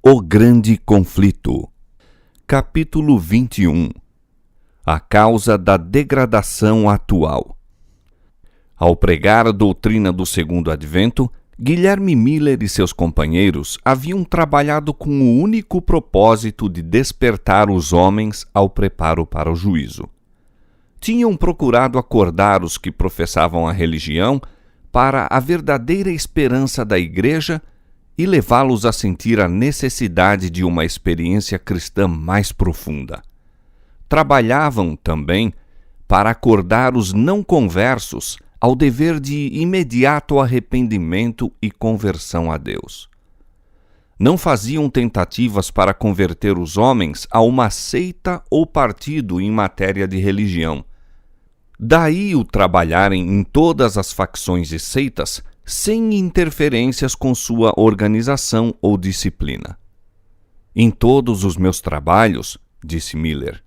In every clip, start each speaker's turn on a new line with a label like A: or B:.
A: O Grande Conflito. Capítulo 21. A causa da degradação atual. Ao pregar a doutrina do Segundo Advento, Guilherme Miller e seus companheiros haviam trabalhado com o único propósito de despertar os homens ao preparo para o juízo. Tinham procurado acordar os que professavam a religião para a verdadeira esperança da Igreja e levá-los a sentir a necessidade de uma experiência cristã mais profunda. Trabalhavam também para acordar os não conversos ao dever de imediato arrependimento e conversão a Deus. Não faziam tentativas para converter os homens a uma seita ou partido em matéria de religião. Daí o trabalharem em todas as facções e seitas sem interferências com sua organização ou disciplina. Em todos os meus trabalhos, disse Miller,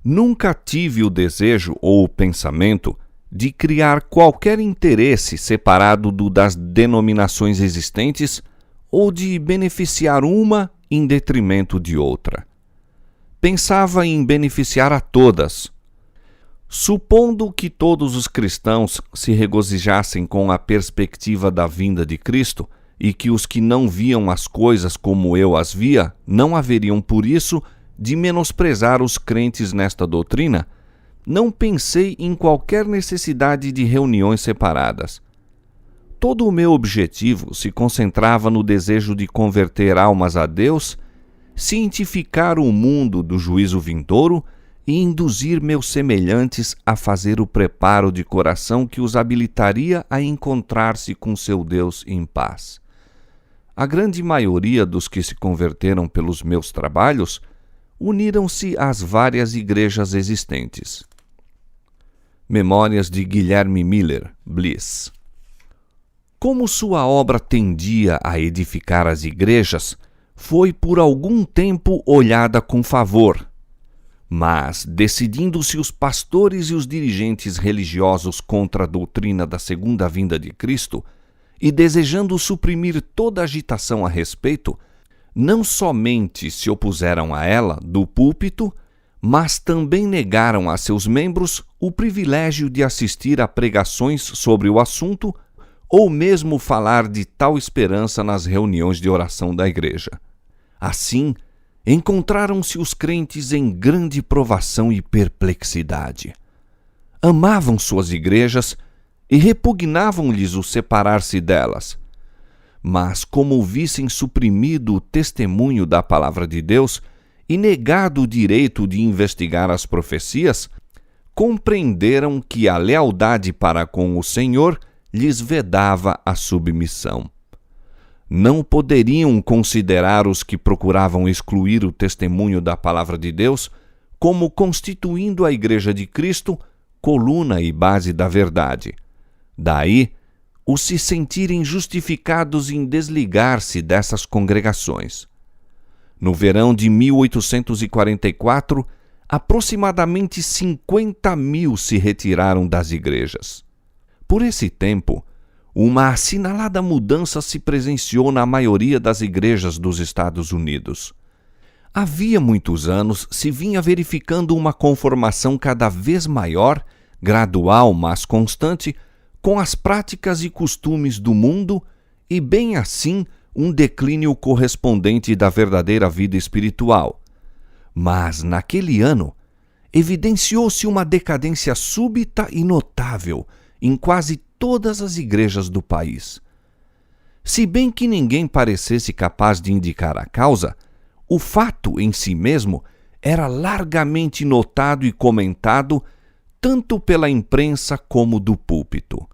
A: nunca tive o desejo ou o pensamento de criar qualquer interesse separado do das denominações existentes ou de beneficiar uma em detrimento de outra. Pensava em beneficiar a todas. Supondo que todos os cristãos se regozijassem com a perspectiva da vinda de Cristo e que os que não viam as coisas como eu as via não haveriam por isso de menosprezar os crentes nesta doutrina, não pensei em qualquer necessidade de reuniões separadas. Todo o meu objetivo se concentrava no desejo de converter almas a Deus, cientificar o mundo do juízo vindouro e induzir meus semelhantes a fazer o preparo de coração que os habilitaria a encontrar-se com seu Deus em paz. A grande maioria dos que se converteram pelos meus trabalhos uniram-se às várias igrejas existentes. Memórias de Guilherme Miller, Bliss. Como sua obra tendia a edificar as igrejas, foi por algum tempo olhada com favor. Mas, decidindo-se os pastores e os dirigentes religiosos contra a doutrina da segunda vinda de Cristo e desejando suprimir toda agitação a respeito, não somente se opuseram a ela do púlpito, mas também negaram a seus membros o privilégio de assistir a pregações sobre o assunto ou mesmo falar de tal esperança nas reuniões de oração da igreja. Assim, encontraram-se os crentes em grande provação e perplexidade. Amavam suas igrejas e repugnavam-lhes o separar-se delas. Mas, como vissem suprimido o testemunho da palavra de Deus e negado o direito de investigar as profecias, compreenderam que a lealdade para com o Senhor lhes vedava a submissão. Não poderiam considerar os que procuravam excluir o testemunho da palavra de Deus como constituindo a Igreja de Cristo coluna e base da verdade. Daí, os se sentirem justificados em desligar-se dessas congregações. No verão de 1844, aproximadamente 50.000 se retiraram das igrejas. Por esse tempo, uma assinalada mudança se presenciou na maioria das igrejas dos Estados Unidos. Havia muitos anos se vinha verificando uma conformação cada vez maior, gradual mas constante, com as práticas e costumes do mundo e, bem assim, um declínio correspondente da verdadeira vida espiritual. Mas, naquele ano, evidenciou-se uma decadência súbita e notável em quase todas as igrejas do país. Se bem que ninguém parecesse capaz de indicar a causa, o fato em si mesmo era largamente notado e comentado tanto pela imprensa como do púlpito.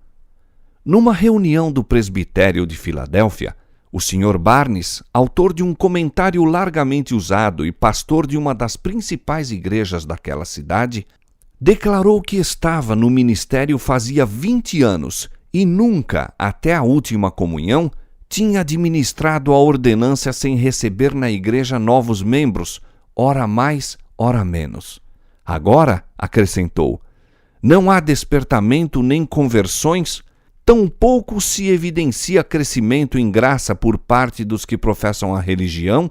A: Numa reunião do presbitério de Filadélfia, o Sr. Barnes, autor de um comentário largamente usado e pastor de uma das principais igrejas daquela cidade, declarou que estava no ministério fazia 20 anos e nunca, até a última comunhão, tinha administrado a ordenância sem receber na igreja novos membros, ora mais, ora menos. Agora, acrescentou, não há despertamento nem conversões, tampouco se evidencia crescimento em graça por parte dos que professam a religião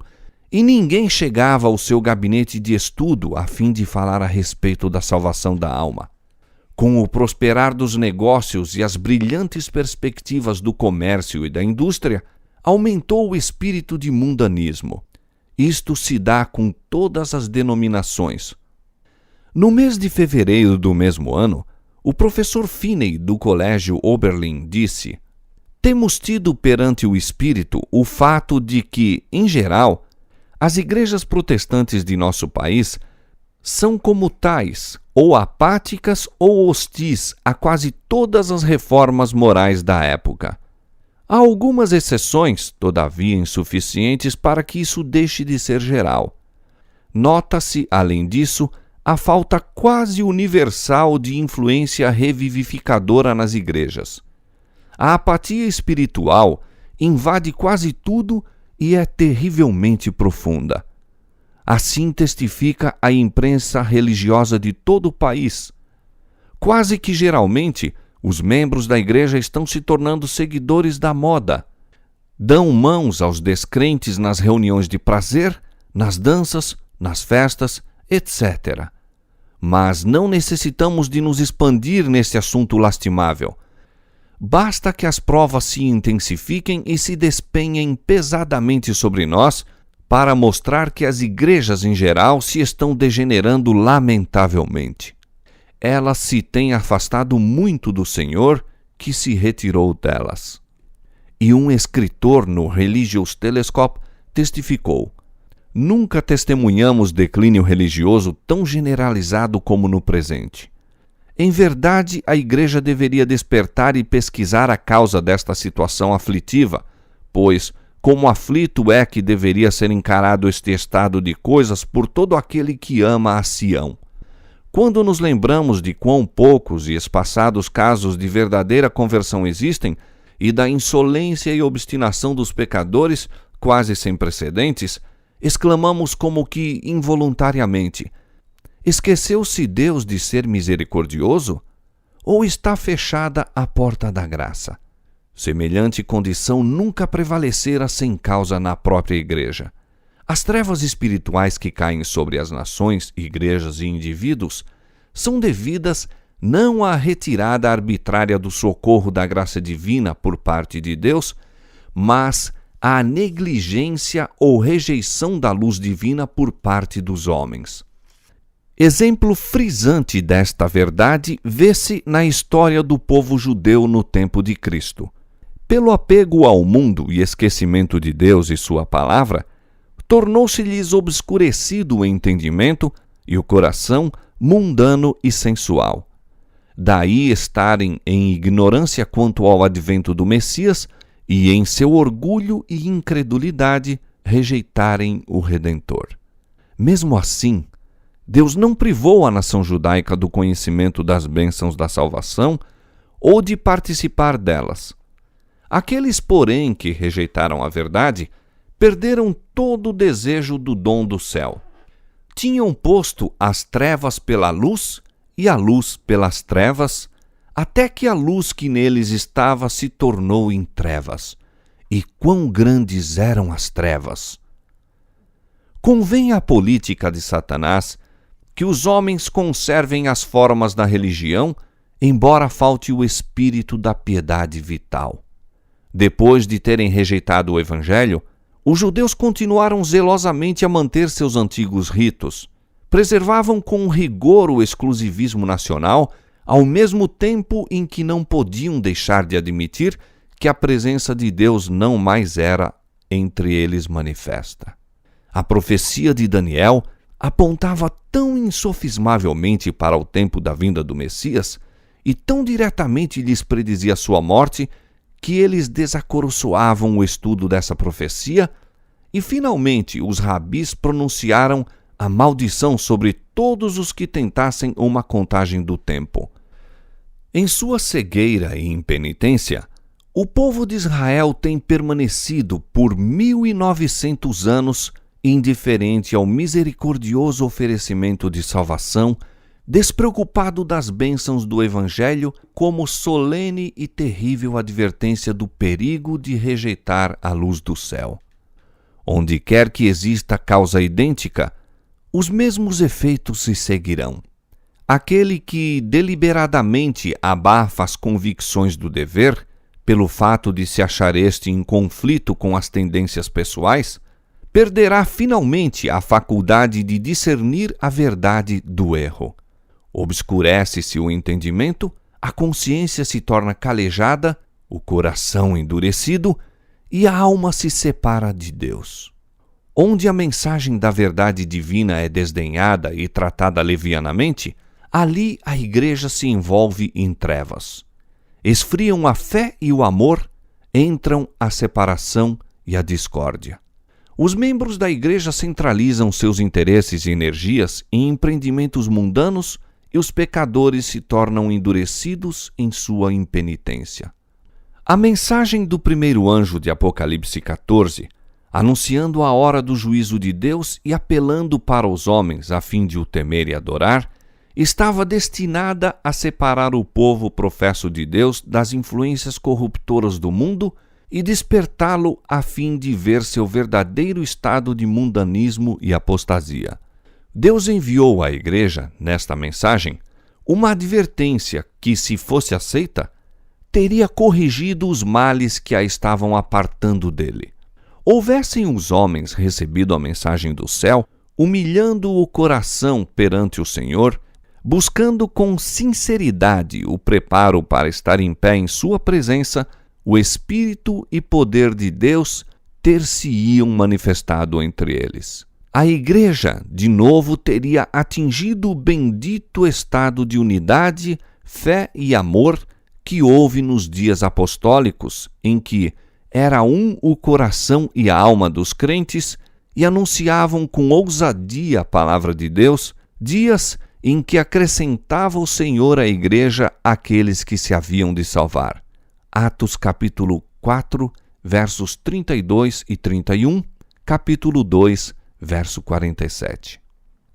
A: e ninguém chegava ao seu gabinete de estudo a fim de falar a respeito da salvação da alma. Com o prosperar dos negócios e as brilhantes perspectivas do comércio e da indústria, aumentou o espírito de mundanismo. Isto se dá com todas as denominações. No mês de fevereiro do mesmo ano, o professor Finney do Colégio Oberlin disse: "Temos tido perante o Espírito o fato de que, em geral, as igrejas protestantes de nosso país são como tais, ou apáticas ou hostis a quase todas as reformas morais da época. Há algumas exceções, todavia insuficientes para que isso deixe de ser geral. Nota-se, além disso, a falta quase universal de influência revivificadora nas igrejas. A apatia espiritual invade quase tudo e é terrivelmente profunda. Assim testifica a imprensa religiosa de todo o país. Quase que geralmente, os membros da igreja estão se tornando seguidores da moda. Dão mãos aos descrentes nas reuniões de prazer, nas danças, nas festas, etc. Mas não necessitamos de nos expandir nesse assunto lastimável. Basta que as provas se intensifiquem e se despenhem pesadamente sobre nós para mostrar que as igrejas em geral se estão degenerando lamentavelmente. Elas se têm afastado muito do Senhor, que se retirou delas." E um escritor no Religious Telescope testificou: "Nunca testemunhamos declínio religioso tão generalizado como no presente. Em verdade, a igreja deveria despertar e pesquisar a causa desta situação aflitiva, pois, como aflito é que deveria ser encarado este estado de coisas por todo aquele que ama a Sião. Quando nos lembramos de quão poucos e espaçados casos de verdadeira conversão existem, e da insolência e obstinação dos pecadores, quase sem precedentes, exclamamos como que involuntariamente: esqueceu-se Deus de ser misericordioso? Ou está fechada a porta da graça? Semelhante condição nunca prevalecera sem causa na própria igreja. As trevas espirituais que caem sobre as nações, igrejas e indivíduos são devidas não à retirada arbitrária do socorro da graça divina por parte de Deus, mas à negligência ou rejeição da luz divina por parte dos homens. Exemplo frisante desta verdade vê-se na história do povo judeu no tempo de Cristo. Pelo apego ao mundo e esquecimento de Deus e sua palavra, tornou-se-lhes obscurecido o entendimento e o coração mundano e sensual. Daí estarem em ignorância quanto ao advento do Messias e, em seu orgulho e incredulidade, rejeitarem o Redentor. Mesmo assim, Deus não privou a nação judaica do conhecimento das bênçãos da salvação ou de participar delas. Aqueles, porém, que rejeitaram a verdade, perderam todo o desejo do dom do céu. Tinham posto as trevas pela luz e a luz pelas trevas, até que a luz que neles estava se tornou em trevas. E quão grandes eram as trevas! Convém à política de Satanás que os homens conservem as formas da religião, embora falte o espírito da piedade vital. Depois de terem rejeitado o Evangelho, os judeus continuaram zelosamente a manter seus antigos ritos. Preservavam com rigor o exclusivismo nacional, ao mesmo tempo em que não podiam deixar de admitir que a presença de Deus não mais era entre eles manifesta. A profecia de Daniel apontava tão insofismavelmente para o tempo da vinda do Messias e tão diretamente lhes predizia sua morte, que eles desacoroçoavam o estudo dessa profecia e, finalmente, os rabis pronunciaram a maldição sobre todos os que tentassem uma contagem do tempo. Em sua cegueira e impenitência, o povo de Israel tem permanecido por 1900 anos indiferente ao misericordioso oferecimento de salvação, despreocupado das bênçãos do Evangelho, como solene e terrível advertência do perigo de rejeitar a luz do céu. Onde quer que exista causa idêntica, os mesmos efeitos se seguirão. Aquele que deliberadamente abafa as convicções do dever, pelo fato de se achar este em conflito com as tendências pessoais, perderá finalmente a faculdade de discernir a verdade do erro. Obscurece-se o entendimento, a consciência se torna calejada, o coração endurecido e a alma se separa de Deus. Onde a mensagem da verdade divina é desdenhada e tratada levianamente, ali a igreja se envolve em trevas. Esfriam a fé e o amor, entram a separação e a discórdia. Os membros da igreja centralizam seus interesses e energias em empreendimentos mundanos e os pecadores se tornam endurecidos em sua impenitência. A mensagem do primeiro anjo de Apocalipse 14, anunciando a hora do juízo de Deus e apelando para os homens a fim de o temer e adorar, estava destinada a separar o povo professo de Deus das influências corruptoras do mundo e despertá-lo a fim de ver seu verdadeiro estado de mundanismo e apostasia. Deus enviou à igreja, nesta mensagem, uma advertência que, se fosse aceita, teria corrigido os males que a estavam apartando dele. Houvessem os homens recebido a mensagem do céu, humilhando o coração perante o Senhor, buscando com sinceridade o preparo para estar em pé em sua presença, o Espírito e poder de Deus ter-se-iam manifestado entre eles. A igreja, de novo, teria atingido o bendito estado de unidade, fé e amor que houve nos dias apostólicos, em que era um o coração e a alma dos crentes e anunciavam com ousadia a palavra de Deus, dias em que acrescentava o Senhor à igreja aqueles que se haviam de salvar. Atos capítulo 4, versos 32 e 31, capítulo 2, verso 47.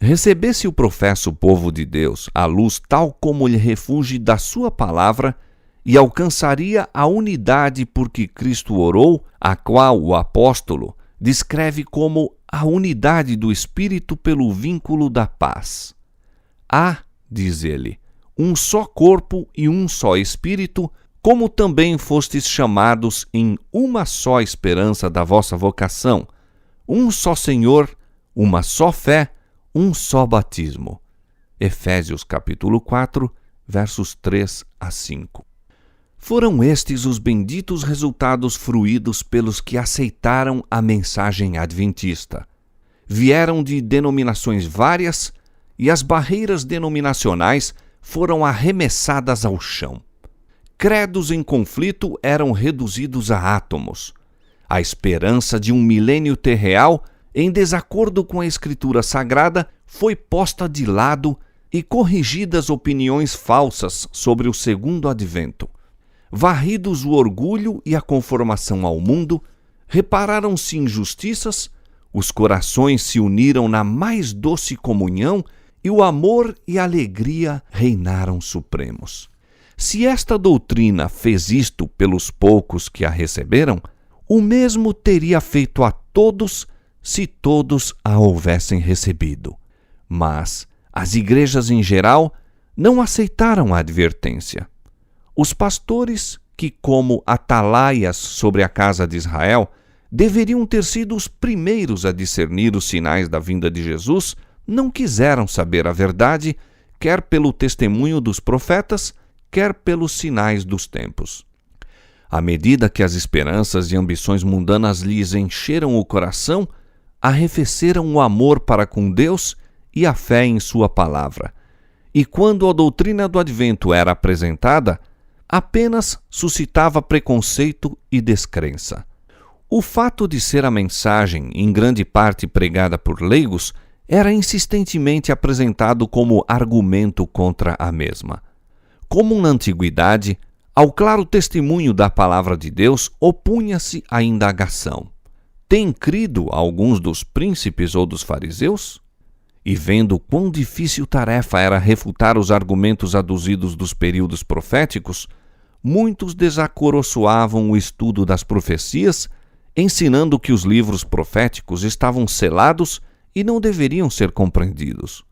A: Recebesse o professo povo de Deus a luz tal como lhe refugie da sua palavra e alcançaria a unidade por que Cristo orou, a qual o apóstolo descreve como a unidade do Espírito pelo vínculo da paz. Há, diz ele, um só corpo e um só Espírito, como também fostes chamados em uma só esperança da vossa vocação, um só Senhor, uma só fé, um só batismo. Efésios capítulo 4, versos 3 a 5. Foram estes os benditos resultados fruídos pelos que aceitaram a mensagem adventista. Vieram de denominações várias e as barreiras denominacionais foram arremessadas ao chão. Credos em conflito eram reduzidos a átomos. A esperança de um milênio terreal, em desacordo com a Escritura Sagrada, foi posta de lado e corrigidas opiniões falsas sobre o segundo advento. Varridos o orgulho e a conformação ao mundo, repararam-se injustiças, os corações se uniram na mais doce comunhão e o amor e a alegria reinaram supremos. Se esta doutrina fez isto pelos poucos que a receberam, o mesmo teria feito a todos se todos a houvessem recebido. Mas as igrejas em geral não aceitaram a advertência. Os pastores, que como atalaias sobre a casa de Israel, deveriam ter sido os primeiros a discernir os sinais da vinda de Jesus, não quiseram saber a verdade, quer pelo testemunho dos profetas, quer pelos sinais dos tempos. À medida que as esperanças e ambições mundanas lhes encheram o coração, arrefeceram o amor para com Deus e a fé em sua palavra. E quando a doutrina do advento era apresentada, apenas suscitava preconceito e descrença. O fato de ser a mensagem, em grande parte pregada por leigos, era insistentemente apresentado como argumento contra a mesma. Como na antiguidade, ao claro testemunho da palavra de Deus opunha-se a indagação: tem crido alguns dos príncipes ou dos fariseus? E vendo quão difícil tarefa era refutar os argumentos aduzidos dos períodos proféticos, muitos desacoroçoavam o estudo das profecias ensinando que os livros proféticos estavam selados e não deveriam ser compreendidos.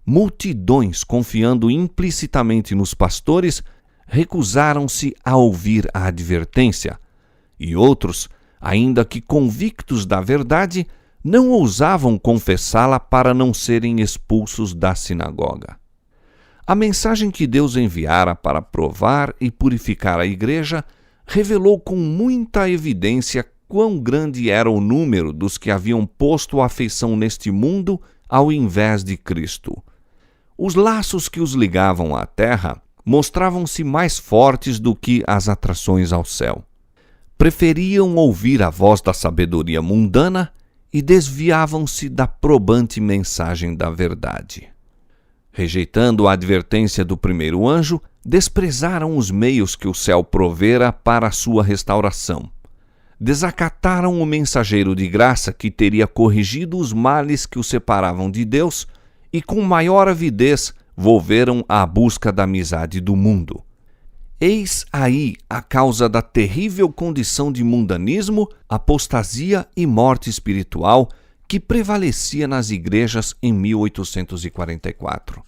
A: Multidões, confiando implicitamente nos pastores, recusaram-se a ouvir a advertência, e outros, ainda que convictos da verdade, não ousavam confessá-la para não serem expulsos da sinagoga. A mensagem que Deus enviara para provar e purificar a igreja revelou com muita evidência quão grande era o número dos que haviam posto a afeição neste mundo ao invés de Cristo. Os laços que os ligavam à terra mostravam-se mais fortes do que as atrações ao céu. Preferiam ouvir a voz da sabedoria mundana e desviavam-se da probante mensagem da verdade. Rejeitando a advertência do primeiro anjo, desprezaram os meios que o céu provera para a sua restauração. Desacataram o mensageiro de graça que teria corrigido os males que os separavam de Deus e com maior avidez volveram à busca da amizade do mundo. Eis aí a causa da terrível condição de mundanismo, apostasia e morte espiritual que prevalecia nas igrejas em 1844.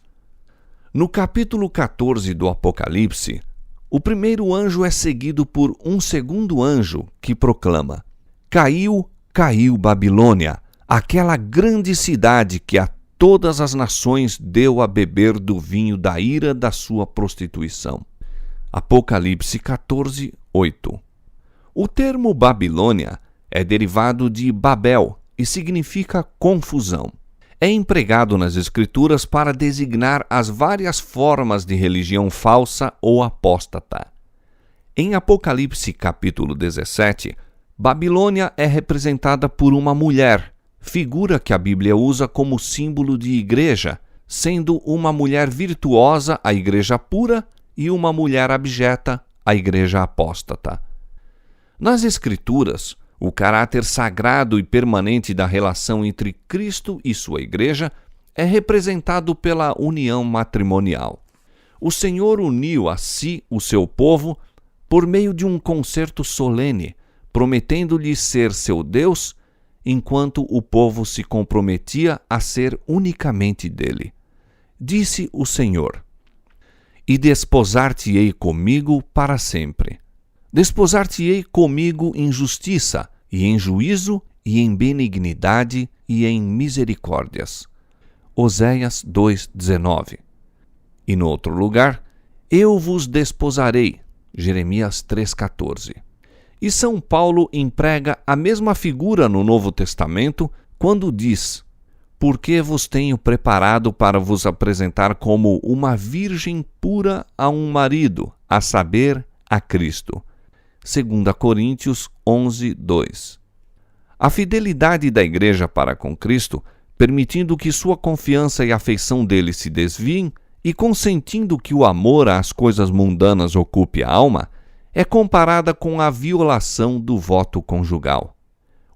A: No capítulo 14 do Apocalipse, o primeiro anjo é seguido por um segundo anjo que proclama: Caiu, caiu Babilônia, aquela grande cidade que a todas as nações deu a beber do vinho da ira da sua prostituição. Apocalipse 14, 8. O termo Babilônia é derivado de Babel e significa confusão. É empregado nas Escrituras para designar as várias formas de religião falsa ou apóstata. Em Apocalipse capítulo 17, Babilônia é representada por uma mulher, figura que a Bíblia usa como símbolo de igreja, sendo uma mulher virtuosa a igreja pura e uma mulher abjeta a igreja apóstata. Nas Escrituras, o caráter sagrado e permanente da relação entre Cristo e sua igreja é representado pela união matrimonial. O Senhor uniu a si o seu povo por meio de um concerto solene, prometendo-lhe ser seu Deus, enquanto o povo se comprometia a ser unicamente dele. Disse o Senhor: E desposar-te-ei comigo para sempre. Desposar-te-ei comigo em justiça, e em juízo, e em benignidade, e em misericórdias. Oséias 2:19. E no outro lugar, eu vos desposarei. Jeremias 3:14. E São Paulo emprega a mesma figura no Novo Testamento quando diz: Porque vos tenho preparado para vos apresentar como uma virgem pura a um marido, a saber, a Cristo. 2 Coríntios 11:2. A fidelidade da Igreja para com Cristo, permitindo que sua confiança e afeição dele se desviem e consentindo que o amor às coisas mundanas ocupe a alma, é comparada com a violação do voto conjugal.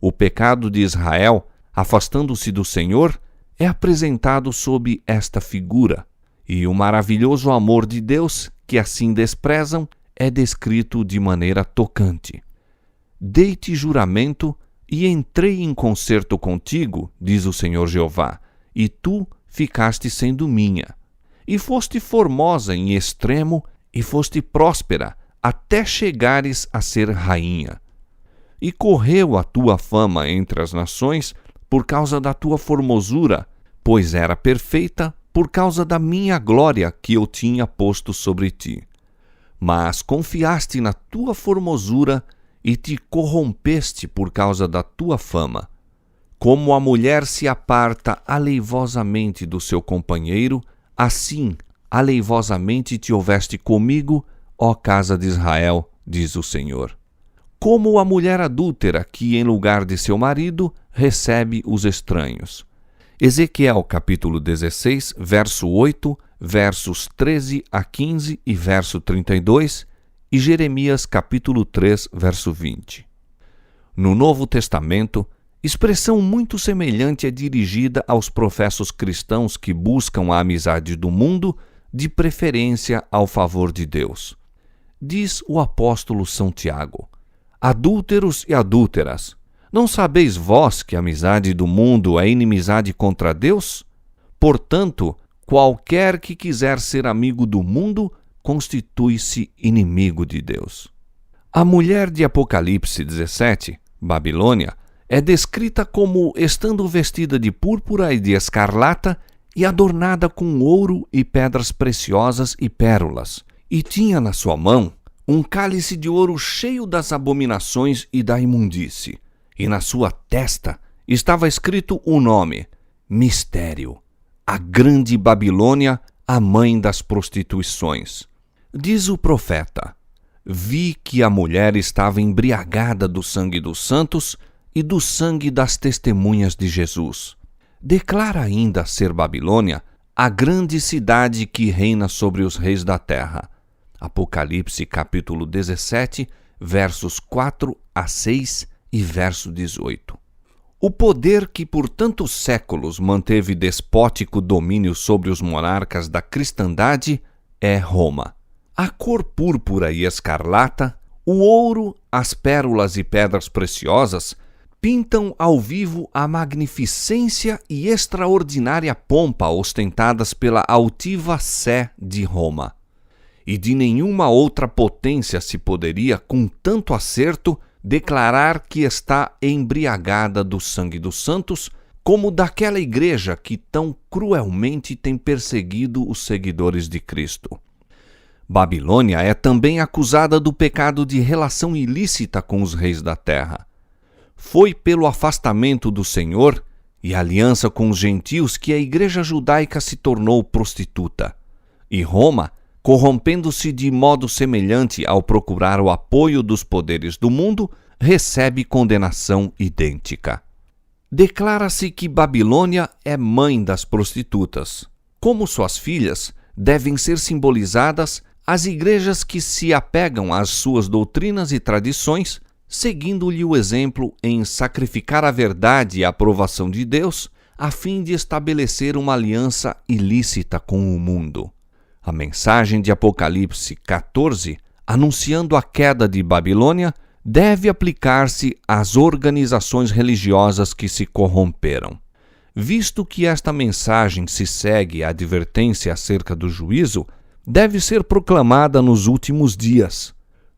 A: O pecado de Israel, afastando-se do Senhor, é apresentado sob esta figura, e o maravilhoso amor de Deus, que assim desprezam, é descrito de maneira tocante. Dei-te juramento e entrei em concerto contigo, diz o Senhor Jeová, e tu ficaste sendo minha. E foste formosa em extremo, e foste próspera, até chegares a ser rainha. E correu a tua fama entre as nações por causa da tua formosura, pois era perfeita por causa da minha glória que eu tinha posto sobre ti. Mas confiaste na tua formosura e te corrompeste por causa da tua fama. Como a mulher se aparta aleivosamente do seu companheiro, assim aleivosamente te houveste comigo, ó casa de Israel, diz o Senhor. Como a mulher adúltera que, em lugar de seu marido, recebe os estranhos. Ezequiel capítulo 16, verso 8, versos 13 a 15 e verso 32, e Jeremias capítulo 3, verso 20. No Novo Testamento, expressão muito semelhante é dirigida aos professos cristãos que buscam a amizade do mundo, de preferência ao favor de Deus. Diz o apóstolo São Tiago: Adúlteros e adúlteras, não sabeis vós que a amizade do mundo é inimizade contra Deus? Portanto, qualquer que quiser ser amigo do mundo, constitui-se inimigo de Deus. A mulher de Apocalipse 17, Babilônia, é descrita como estando vestida de púrpura e de escarlata e adornada com ouro e pedras preciosas e pérolas, e tinha na sua mão um cálice de ouro cheio das abominações e da imundície, e na sua testa estava escrito o nome, Mistério, a grande Babilônia, a mãe das prostituições. Diz o profeta: vi que a mulher estava embriagada do sangue dos santos e do sangue das testemunhas de Jesus. Declara ainda ser Babilônia a grande cidade que reina sobre os reis da terra. Apocalipse capítulo 17, versos 4 a 6 e verso 18. O poder que por tantos séculos manteve despótico domínio sobre os monarcas da cristandade é Roma. A cor púrpura e escarlata, o ouro, as pérolas e pedras preciosas pintam ao vivo a magnificência e extraordinária pompa ostentadas pela altiva Sé de Roma. E de nenhuma outra potência se poderia, com tanto acerto, declarar que está embriagada do sangue dos santos, como daquela igreja que tão cruelmente tem perseguido os seguidores de Cristo. Babilônia é também acusada do pecado de relação ilícita com os reis da terra. Foi pelo afastamento do Senhor e aliança com os gentios que a igreja judaica se tornou prostituta. E Roma, corrompendo-se de modo semelhante ao procurar o apoio dos poderes do mundo, recebe condenação idêntica. Declara-se que Babilônia é mãe das prostitutas. Como suas filhas, devem ser simbolizadas as igrejas que se apegam às suas doutrinas e tradições, seguindo-lhe o exemplo em sacrificar a verdade e a aprovação de Deus, a fim de estabelecer uma aliança ilícita com o mundo. A mensagem de Apocalipse 14, anunciando a queda de Babilônia, deve aplicar-se às organizações religiosas que se corromperam. Visto que esta mensagem se segue à advertência acerca do juízo, deve ser proclamada nos últimos dias.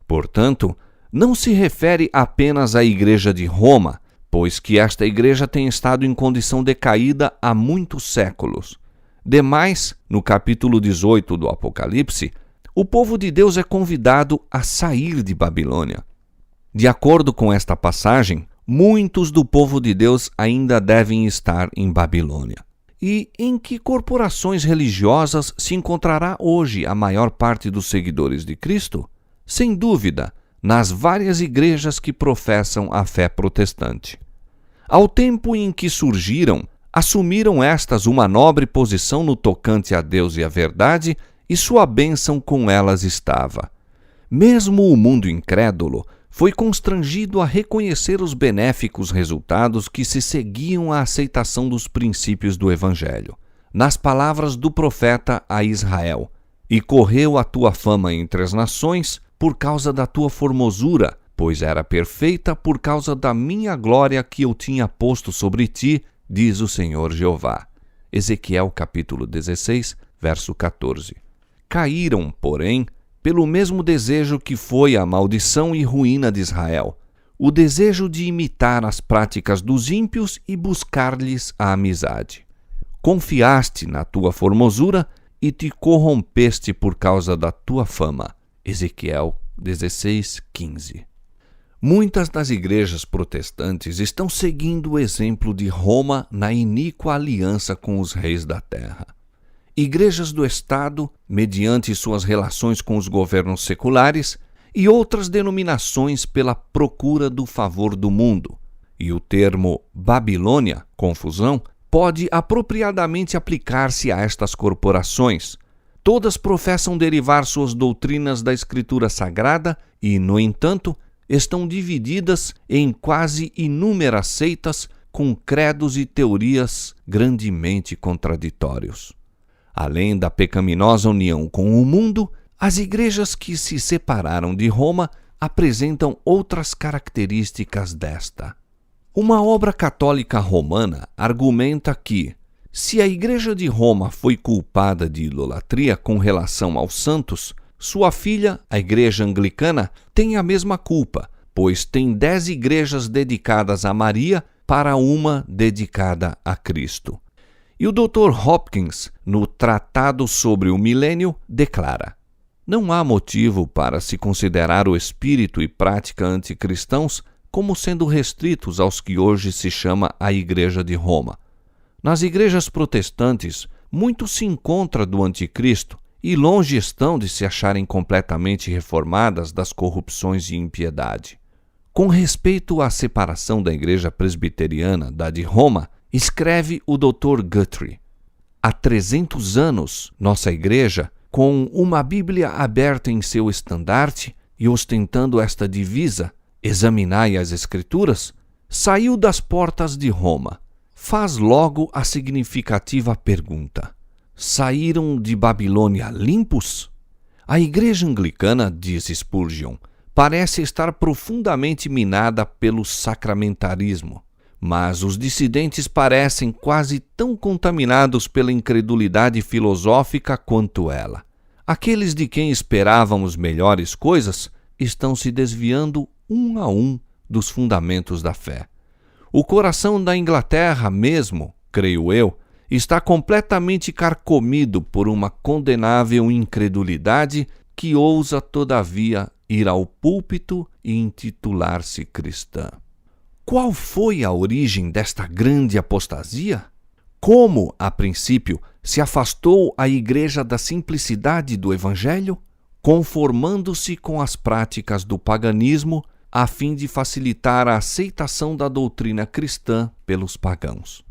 A: Portanto, não se refere apenas à Igreja de Roma, pois que esta igreja tem estado em condição decaída há muitos séculos. Demais, no capítulo 18 do Apocalipse, o povo de Deus é convidado a sair de Babilônia. De acordo com esta passagem, muitos do povo de Deus ainda devem estar em Babilônia. E em que corporações religiosas se encontrará hoje a maior parte dos seguidores de Cristo? Sem dúvida, nas várias igrejas que professam a fé protestante. Ao tempo em que surgiram, assumiram estas uma nobre posição no tocante a Deus e a verdade, e sua bênção com elas estava. Mesmo o mundo incrédulo foi constrangido a reconhecer os benéficos resultados que se seguiam à aceitação dos princípios do Evangelho. Nas palavras do profeta a Israel: "E correu a tua fama entre as nações por causa da tua formosura, pois era perfeita por causa da minha glória que eu tinha posto sobre ti, diz o Senhor Jeová." Ezequiel capítulo 16, verso 14. Caíram, porém, pelo mesmo desejo que foi a maldição e ruína de Israel, o desejo de imitar as práticas dos ímpios e buscar-lhes a amizade. Confiaste na tua formosura e te corrompeste por causa da tua fama. Ezequiel 16, 15. Muitas das igrejas protestantes estão seguindo o exemplo de Roma na iníqua aliança com os reis da terra. Igrejas do Estado, mediante suas relações com os governos seculares, e outras denominações pela procura do favor do mundo. E o termo Babilônia, confusão, pode apropriadamente aplicar-se a estas corporações. Todas professam derivar suas doutrinas da Escritura Sagrada e, no entanto, estão divididas em quase inúmeras seitas com credos e teorias grandemente contraditórios. Além da pecaminosa união com o mundo, as igrejas que se separaram de Roma apresentam outras características desta. Uma obra católica romana argumenta que, se a Igreja de Roma foi culpada de idolatria com relação aos santos, sua filha, a Igreja Anglicana, tem a mesma culpa, pois tem 10 igrejas dedicadas a Maria para uma dedicada a Cristo. E o Dr. Hopkins, no Tratado sobre o Milênio, declara: não há motivo para se considerar o espírito e prática anticristãos como sendo restritos aos que hoje se chama a Igreja de Roma. Nas igrejas protestantes, muito se encontra do anticristo e longe estão de se acharem completamente reformadas das corrupções e impiedade. Com respeito à separação da Igreja Presbiteriana da de Roma, escreve o Dr. Guthrie: há 300 anos, nossa Igreja, com uma Bíblia aberta em seu estandarte e ostentando esta divisa, examinai as Escrituras, saiu das portas de Roma. Faz logo a significativa pergunta: saíram de Babilônia limpos? A Igreja Anglicana, diz Spurgeon, parece estar profundamente minada pelo sacramentarismo, mas os dissidentes parecem quase tão contaminados pela incredulidade filosófica quanto ela. Aqueles de quem esperávamos melhores coisas estão se desviando um a um dos fundamentos da fé. O coração da Inglaterra mesmo, creio eu, está completamente carcomido por uma condenável incredulidade que ousa, todavia, ir ao púlpito e intitular-se cristã. Qual foi a origem desta grande apostasia? Como, a princípio, se afastou a Igreja da simplicidade do Evangelho, conformando-se com as práticas do paganismo, a fim de facilitar a aceitação da doutrina cristã pelos pagãos.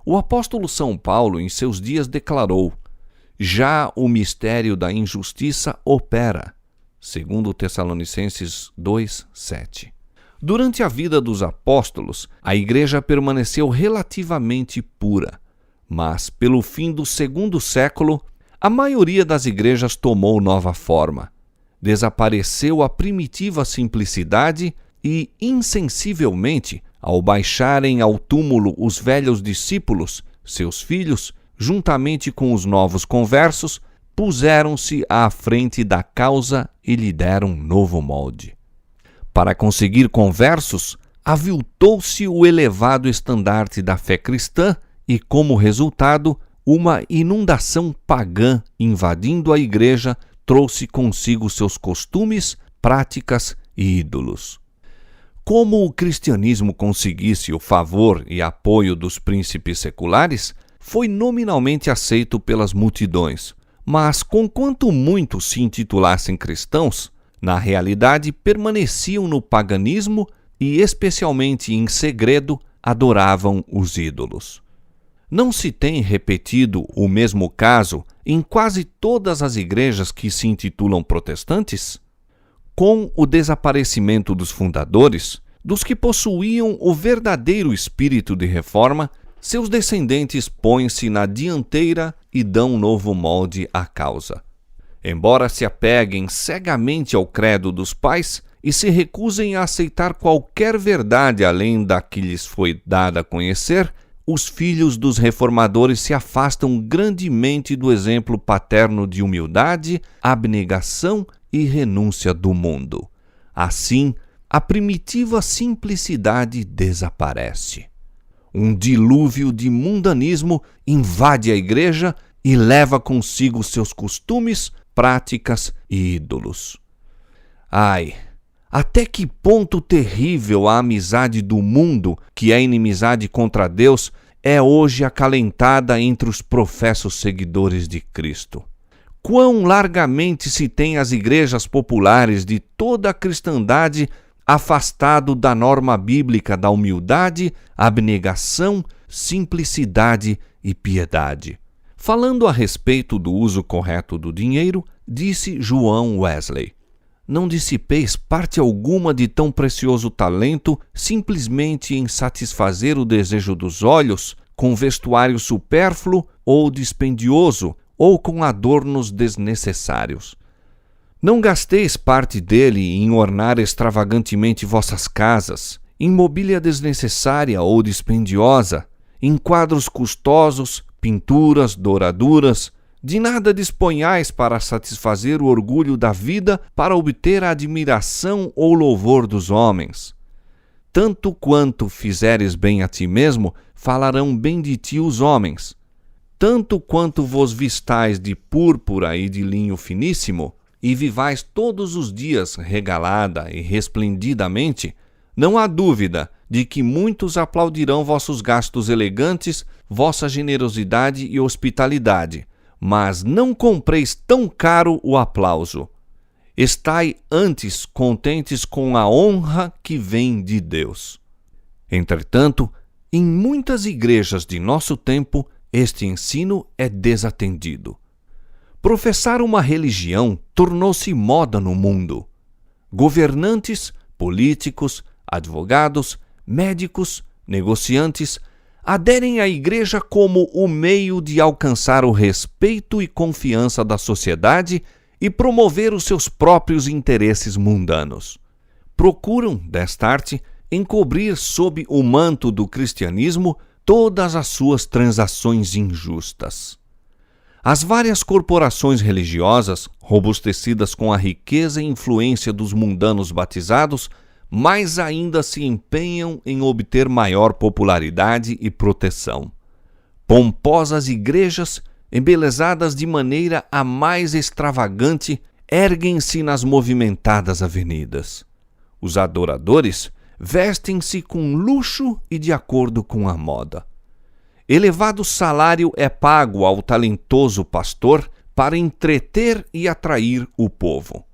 A: O apóstolo São Paulo, em seus dias, declarou: já o mistério da injustiça opera, segundo Tessalonicenses 2:7. Durante a vida dos apóstolos, a Igreja permaneceu relativamente pura, mas, pelo fim do 2º século, a maioria das igrejas tomou nova forma. Desapareceu a primitiva simplicidade e, insensivelmente, ao baixarem ao túmulo os velhos discípulos, seus filhos, juntamente com os novos conversos, puseram-se à frente da causa e lhe deram novo molde. Para conseguir conversos, aviltou-se o elevado estandarte da fé cristã e, como resultado, uma inundação pagã invadindo a igreja trouxe consigo seus costumes, práticas e ídolos. Como o cristianismo conseguisse o favor e apoio dos príncipes seculares, foi nominalmente aceito pelas multidões, mas conquanto muitos se intitulassem cristãos, na realidade permaneciam no paganismo e, especialmente em segredo, adoravam os ídolos. Não se tem repetido o mesmo caso em quase todas as igrejas que se intitulam protestantes? Com o desaparecimento dos fundadores, dos que possuíam o verdadeiro espírito de reforma, seus descendentes põem-se na dianteira e dão novo molde à causa. Embora se apeguem cegamente ao credo dos pais e se recusem a aceitar qualquer verdade além da que lhes foi dada a conhecer, os filhos dos reformadores se afastam grandemente do exemplo paterno de humildade, abnegação e renúncia do mundo. Assim, a primitiva simplicidade desaparece. Um dilúvio de mundanismo invade a igreja e leva consigo seus costumes, práticas e ídolos. Ai, até que ponto terrível a amizade do mundo, que é inimizade contra Deus, é hoje acalentada entre os professos seguidores de Cristo. Quão largamente se tem as igrejas populares de toda a cristandade afastado da norma bíblica da humildade, abnegação, simplicidade e piedade. Falando a respeito do uso correto do dinheiro, disse João Wesley: não dissipeis parte alguma de tão precioso talento simplesmente em satisfazer o desejo dos olhos, com vestuário supérfluo ou dispendioso, ou com adornos desnecessários. Não gasteis parte dele em ornar extravagantemente vossas casas, em mobília desnecessária ou dispendiosa, em quadros custosos, pinturas, douraduras. De nada disponhais para satisfazer o orgulho da vida, para obter a admiração ou louvor dos homens. Tanto quanto fizeres bem a ti mesmo, falarão bem de ti os homens. Tanto quanto vos vistais de púrpura e de linho finíssimo, e vivais todos os dias regalada e resplendidamente, não há dúvida de que muitos aplaudirão vossos gastos elegantes, vossa generosidade e hospitalidade, mas não compreis tão caro o aplauso. Estai antes contentes com a honra que vem de Deus. Entretanto, em muitas igrejas de nosso tempo, este ensino é desatendido. Professar uma religião tornou-se moda no mundo. Governantes, políticos, advogados, médicos, negociantes aderem à igreja como o meio de alcançar o respeito e confiança da sociedade e promover os seus próprios interesses mundanos. Procuram, destarte, encobrir sob o manto do cristianismo todas as suas transações injustas. As várias corporações religiosas, robustecidas com a riqueza e influência dos mundanos batizados, mais ainda se empenham em obter maior popularidade e proteção. Pomposas igrejas, embelezadas de maneira a mais extravagante, erguem-se nas movimentadas avenidas. Os adoradores vestem-se com luxo e de acordo com a moda. Elevado salário é pago ao talentoso pastor para entreter e atrair o povo.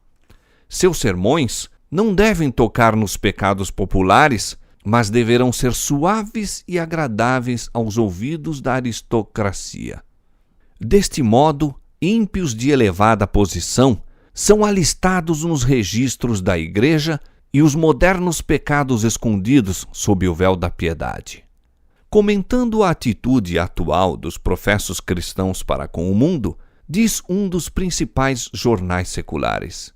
A: Seus sermões não devem tocar nos pecados populares, mas deverão ser suaves e agradáveis aos ouvidos da aristocracia. Deste modo, ímpios de elevada posição são alistados nos registros da Igreja e os modernos pecados escondidos sob o véu da piedade. Comentando a atitude atual dos professos cristãos para com o mundo, diz um dos principais jornais seculares: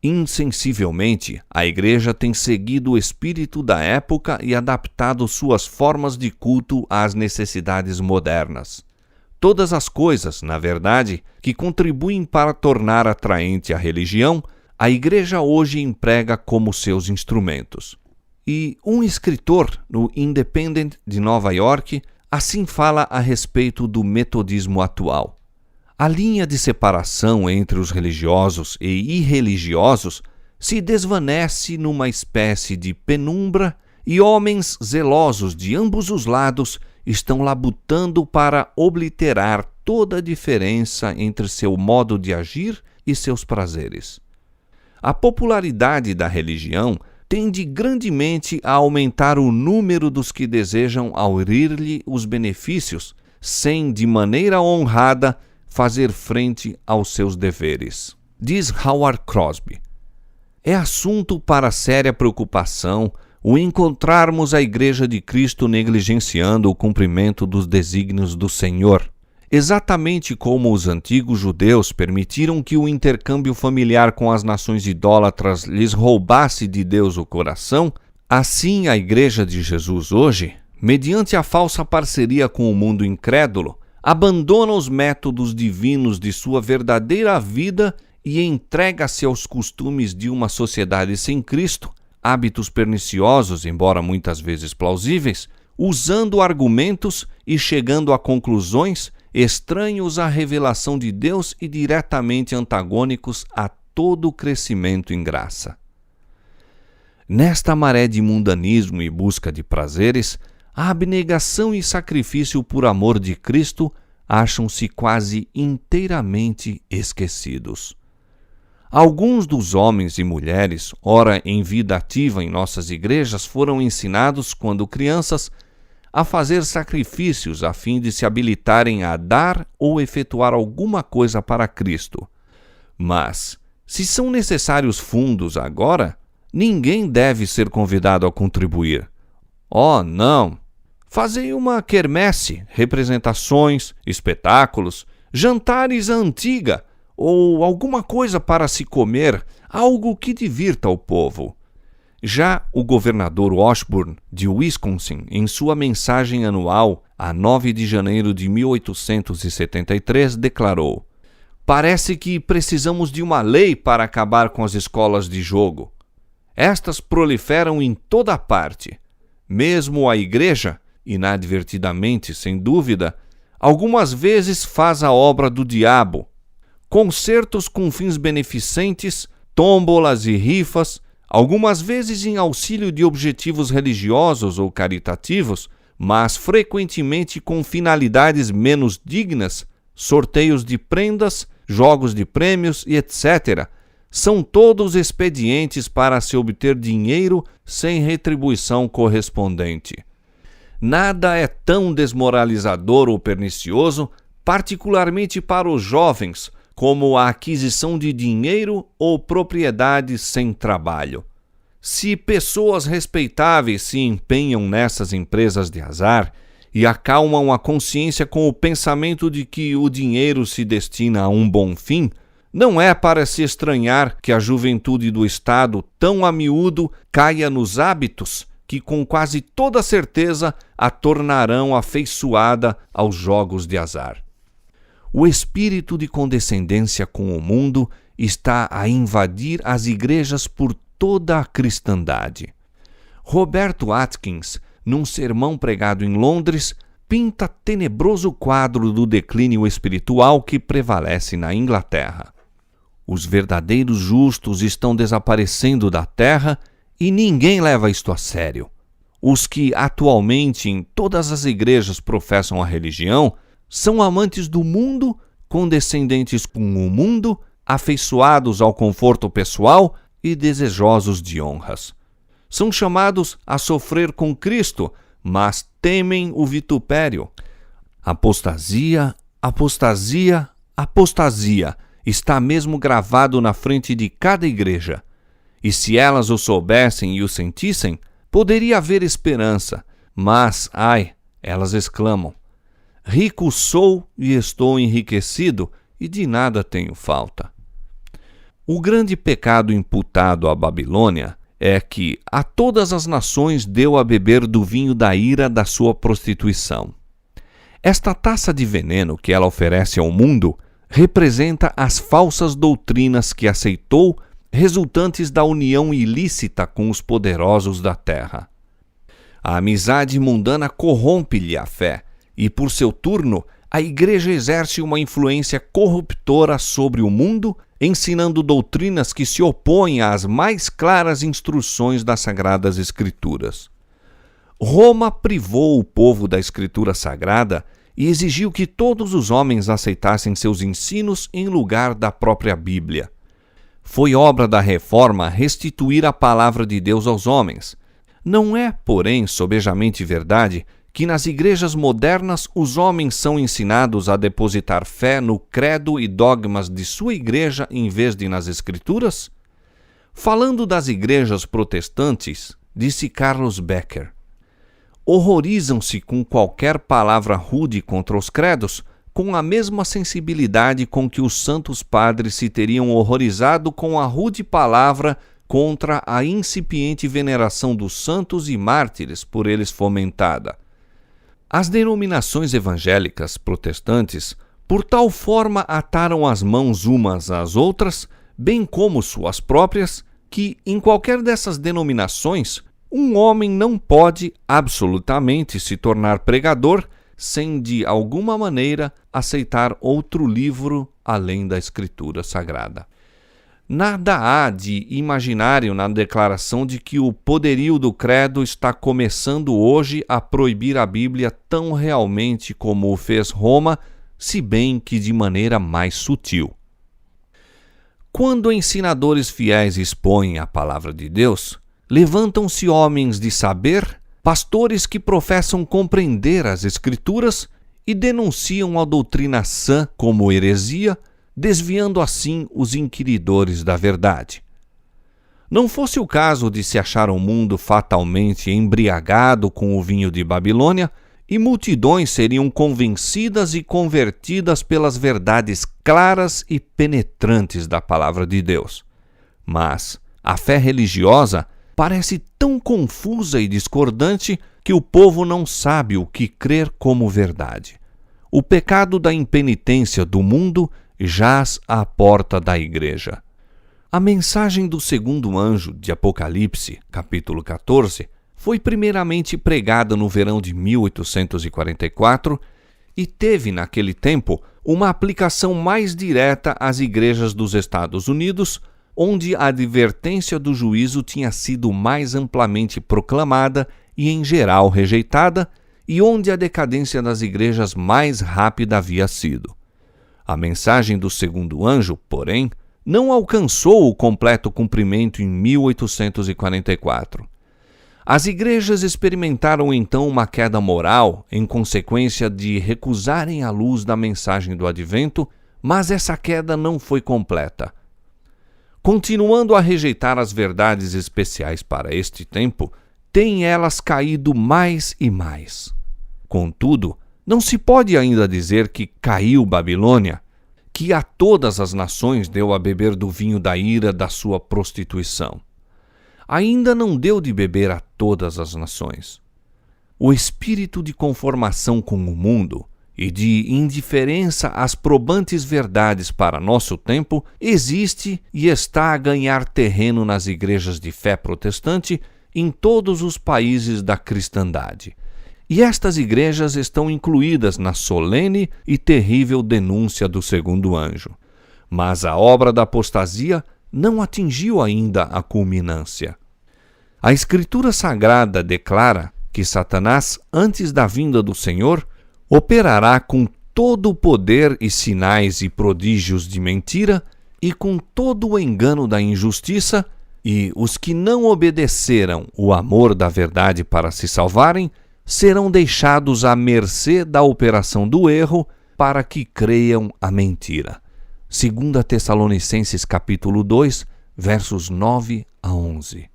A: insensivelmente, a Igreja tem seguido o espírito da época e adaptado suas formas de culto às necessidades modernas. Todas as coisas, na verdade, que contribuem para tornar atraente a religião, a Igreja hoje emprega como seus instrumentos. E um escritor no Independent de Nova York assim fala a respeito do metodismo atual. A linha de separação entre os religiosos e irreligiosos se desvanece numa espécie de penumbra e homens zelosos de ambos os lados estão labutando para obliterar toda a diferença entre seu modo de agir e seus prazeres. A popularidade da religião tende grandemente a aumentar o número dos que desejam aurir-lhe os benefícios, sem, de maneira honrada, fazer frente aos seus deveres. Diz Howard Crosby: é assunto para séria preocupação o encontrarmos a Igreja de Cristo negligenciando o cumprimento dos desígnios do Senhor. Exatamente como os antigos judeus permitiram que o intercâmbio familiar com as nações idólatras lhes roubasse de Deus o coração, assim a Igreja de Jesus hoje, mediante a falsa parceria com o mundo incrédulo, abandona os métodos divinos de sua verdadeira vida e entrega-se aos costumes de uma sociedade sem Cristo, hábitos perniciosos, embora muitas vezes plausíveis, usando argumentos e chegando a conclusões estranhos à revelação de Deus e diretamente antagônicos a todo o crescimento em graça. Nesta maré de mundanismo e busca de prazeres, a abnegação e sacrifício por amor de Cristo acham-se quase inteiramente esquecidos. Alguns dos homens e mulheres, ora em vida ativa em nossas igrejas, foram ensinados, quando crianças, a fazer sacrifícios a fim de se habilitarem a dar ou efetuar alguma coisa para Cristo. Mas, se são necessários fundos agora, ninguém deve ser convidado a contribuir. Oh, não! Fazei uma quermesse, representações, espetáculos, jantares à antiga, ou alguma coisa para se comer, algo que divirta o povo. Já o governador Washburn, de Wisconsin, em sua mensagem anual, a 9 de janeiro de 1873, declarou: "Parece que precisamos de uma lei para acabar com as escolas de jogo. Estas proliferam em toda parte. Mesmo a igreja, inadvertidamente, sem dúvida, algumas vezes faz a obra do diabo. Concertos com fins beneficentes, tômbolas e rifas, algumas vezes em auxílio de objetivos religiosos ou caritativos, mas frequentemente com finalidades menos dignas, sorteios de prendas, jogos de prêmios e etc., são todos expedientes para se obter dinheiro sem retribuição correspondente. Nada é tão desmoralizador ou pernicioso, particularmente para os jovens, como a aquisição de dinheiro ou propriedades sem trabalho. Se pessoas respeitáveis se empenham nessas empresas de azar e acalmam a consciência com o pensamento de que o dinheiro se destina a um bom fim, não é para se estranhar que a juventude do Estado, tão a miúdo, caia nos hábitos que com quase toda certeza a tornarão afeiçoada aos jogos de azar. O espírito de condescendência com o mundo está a invadir as igrejas por toda a cristandade. Roberto Atkins, num sermão pregado em Londres, pinta tenebroso quadro do declínio espiritual que prevalece na Inglaterra. Os verdadeiros justos estão desaparecendo da terra e ninguém leva isto a sério. Os que atualmente em todas as igrejas professam a religião são amantes do mundo, condescendentes com o mundo, afeiçoados ao conforto pessoal e desejosos de honras. São chamados a sofrer com Cristo, mas temem o vitupério. Apostasia, apostasia, apostasia está mesmo gravado na frente de cada igreja. E se elas o soubessem e o sentissem, poderia haver esperança. Mas, ai, elas exclamam: rico sou e estou enriquecido, e de nada tenho falta. O grande pecado imputado à Babilônia é que a todas as nações deu a beber do vinho da ira da sua prostituição. Esta taça de veneno que ela oferece ao mundo representa as falsas doutrinas que aceitou, resultantes da união ilícita com os poderosos da terra. A amizade mundana corrompe-lhe a fé, e por seu turno, a igreja exerce uma influência corruptora sobre o mundo, ensinando doutrinas que se opõem às mais claras instruções das Sagradas Escrituras. Roma privou o povo da Escritura Sagrada e exigiu que todos os homens aceitassem seus ensinos em lugar da própria Bíblia. Foi obra da Reforma restituir a palavra de Deus aos homens. Não é, porém, sobejamente verdade que nas igrejas modernas os homens são ensinados a depositar fé no credo e dogmas de sua igreja em vez de nas Escrituras? Falando das igrejas protestantes, disse Carlos Becker: horrorizam-se com qualquer palavra rude contra os credos, com a mesma sensibilidade com que os santos padres se teriam horrorizado com a rude palavra contra a incipiente veneração dos santos e mártires por eles fomentada. As denominações evangélicas protestantes, por tal forma ataram as mãos umas às outras, bem como suas próprias, que em qualquer dessas denominações um homem não pode absolutamente se tornar pregador sem de alguma maneira aceitar outro livro além da Escritura Sagrada. Nada há de imaginário na declaração de que o poderio do credo está começando hoje a proibir a Bíblia tão realmente como o fez Roma, se bem que de maneira mais sutil. Quando ensinadores fiéis expõem a palavra de Deus, levantam-se homens de saber, pastores que professam compreender as Escrituras e denunciam a doutrina sã como heresia, desviando assim os inquiridores da verdade. Não fosse o caso de se achar o mundo fatalmente embriagado com o vinho de Babilônia, e multidões seriam convencidas e convertidas pelas verdades claras e penetrantes da palavra de Deus. Mas a fé religiosa parece tão confusa e discordante que o povo não sabe o que crer como verdade. O pecado da impenitência do mundo jaz à porta da igreja. A mensagem do segundo anjo de Apocalipse, capítulo 14, foi primeiramente pregada no verão de 1844 e teve, naquele tempo, uma aplicação mais direta às igrejas dos Estados Unidos, onde a advertência do juízo tinha sido mais amplamente proclamada e, em geral, rejeitada, e onde a decadência das igrejas mais rápida havia sido. A mensagem do segundo anjo, porém, não alcançou o completo cumprimento em 1844. As igrejas experimentaram então uma queda moral em consequência de recusarem a luz da mensagem do advento, mas essa queda não foi completa. Continuando a rejeitar as verdades especiais para este tempo, têm elas caído mais e mais. Contudo, não se pode ainda dizer que caiu Babilônia, que a todas as nações deu a beber do vinho da ira da sua prostituição. Ainda não deu de beber a todas as nações. O espírito de conformação com o mundo e de indiferença às probantes verdades para nosso tempo existe e está a ganhar terreno nas igrejas de fé protestante em todos os países da cristandade. E estas igrejas estão incluídas na solene e terrível denúncia do segundo anjo. Mas a obra da apostasia não atingiu ainda a culminância. A Escritura Sagrada declara que Satanás, antes da vinda do Senhor, operará com todo o poder e sinais e prodígios de mentira e com todo o engano da injustiça, e os que não obedeceram o amor da verdade para se salvarem serão deixados à mercê da operação do erro para que creiam a mentira. 2 Tessalonicenses capítulo 2, versos 9 a 11.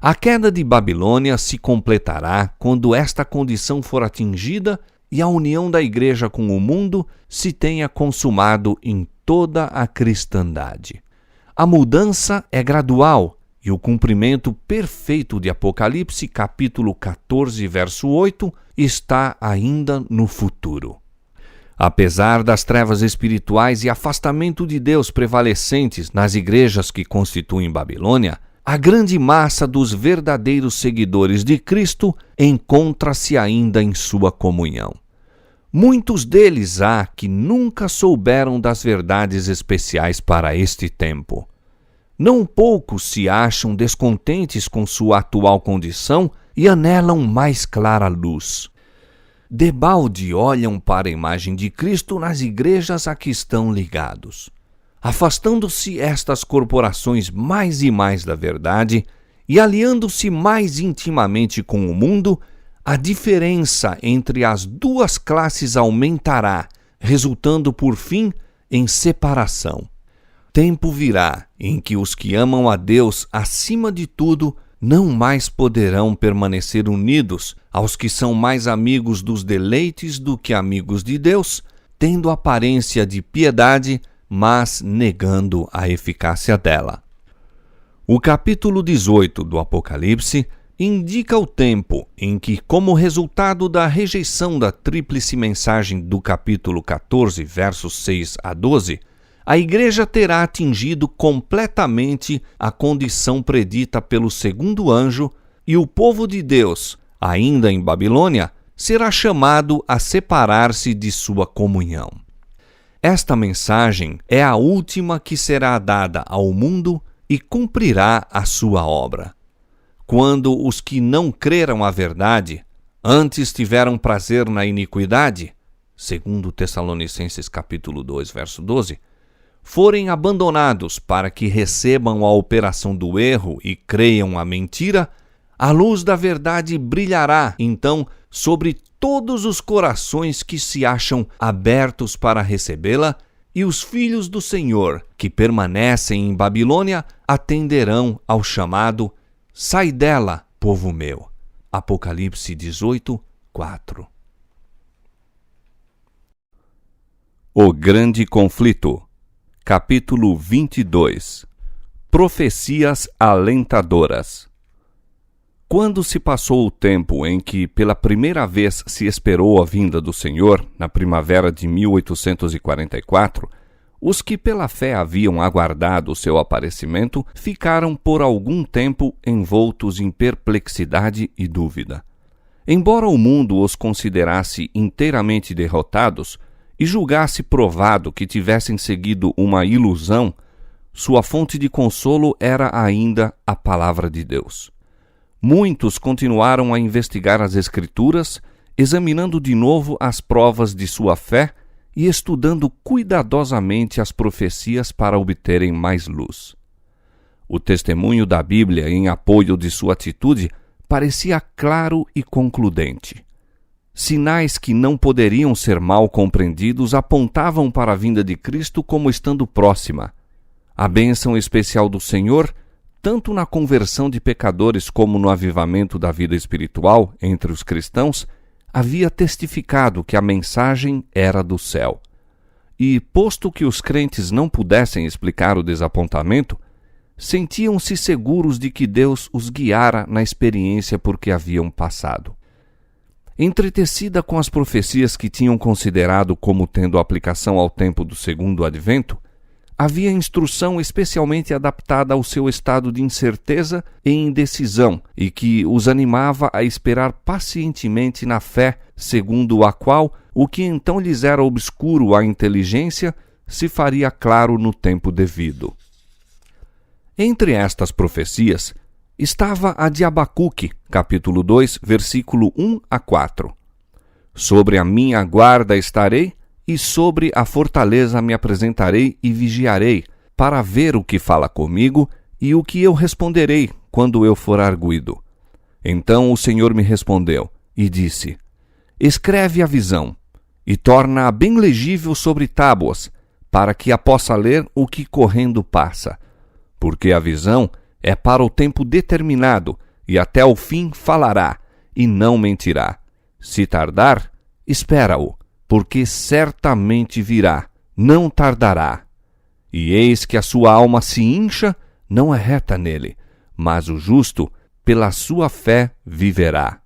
A: A queda de Babilônia se completará quando esta condição for atingida e a união da igreja com o mundo se tenha consumado em toda a cristandade. A mudança é gradual e o cumprimento perfeito de Apocalipse, capítulo 14, verso 8, está ainda no futuro. Apesar das trevas espirituais e afastamento de Deus prevalecentes nas igrejas que constituem Babilônia, a grande massa dos verdadeiros seguidores de Cristo encontra-se ainda em sua comunhão. Muitos deles há que nunca souberam das verdades especiais para este tempo. Não poucos se acham descontentes com sua atual condição e anelam mais clara luz. Debalde olham para a imagem de Cristo nas igrejas a que estão ligados. Afastando-se estas corporações mais e mais da verdade e aliando-se mais intimamente com o mundo, a diferença entre as duas classes aumentará, resultando por fim em separação. Tempo virá em que os que amam a Deus acima de tudo não mais poderão permanecer unidos aos que são mais amigos dos deleites do que amigos de Deus, tendo aparência de piedade, mas negando a eficácia dela. O capítulo 18 do Apocalipse indica o tempo em que, como resultado da rejeição da tríplice mensagem do capítulo 14, versos 6 a 12, a igreja terá atingido completamente a condição predita pelo segundo anjo e o povo de Deus, ainda em Babilônia, será chamado a separar-se de sua comunhão. Esta mensagem é a última que será dada ao mundo e cumprirá a sua obra. Quando os que não creram a verdade, antes tiveram prazer na iniquidade, 2 Tessalonicenses capítulo 2, verso 12, forem abandonados para que recebam a operação do erro e creiam a mentira, a luz da verdade brilhará, então, sobre todos os corações que se acham abertos para recebê-la, e os filhos do Senhor, que permanecem em Babilônia, atenderão ao chamado "Sai dela, povo meu". Apocalipse 18, 4. O Grande Conflito. Capítulo 22. Profecias alentadoras. Quando se passou o tempo em que pela primeira vez se esperou a vinda do Senhor, na primavera de 1844, os que pela fé haviam aguardado o seu aparecimento ficaram por algum tempo envoltos em perplexidade e dúvida. Embora o mundo os considerasse inteiramente derrotados e julgasse provado que tivessem seguido uma ilusão, sua fonte de consolo era ainda a palavra de Deus. Muitos continuaram a investigar as Escrituras, examinando de novo as provas de sua fé e estudando cuidadosamente as profecias para obterem mais luz. O testemunho da Bíblia em apoio de sua atitude parecia claro e concludente. Sinais que não poderiam ser mal compreendidos apontavam para a vinda de Cristo como estando próxima. A bênção especial do Senhor, tanto na conversão de pecadores como no avivamento da vida espiritual entre os cristãos, havia testificado que a mensagem era do céu. E, posto que os crentes não pudessem explicar o desapontamento, sentiam-se seguros de que Deus os guiara na experiência por que haviam passado. Entretecida com as profecias que tinham considerado como tendo aplicação ao tempo do segundo advento, havia instrução especialmente adaptada ao seu estado de incerteza e indecisão e que os animava a esperar pacientemente na fé, segundo a qual o que então lhes era obscuro à inteligência se faria claro no tempo devido. Entre estas profecias estava a de Abacuque, capítulo 2, versículo 1 a 4. Sobre a minha guarda estarei, e sobre a fortaleza me apresentarei e vigiarei, para ver o que fala comigo e o que eu responderei quando eu for arguido. Então o Senhor me respondeu e disse: Escreve a visão, e torna-a bem legível sobre tábuas, para que a possa ler o que correndo passa. Porque a visão é para o tempo determinado, e até o fim falará, e não mentirá. Se tardar, espera-o, porque certamente virá, não tardará. E eis que a sua alma se incha, não é reta nele, mas o justo, pela sua fé, viverá.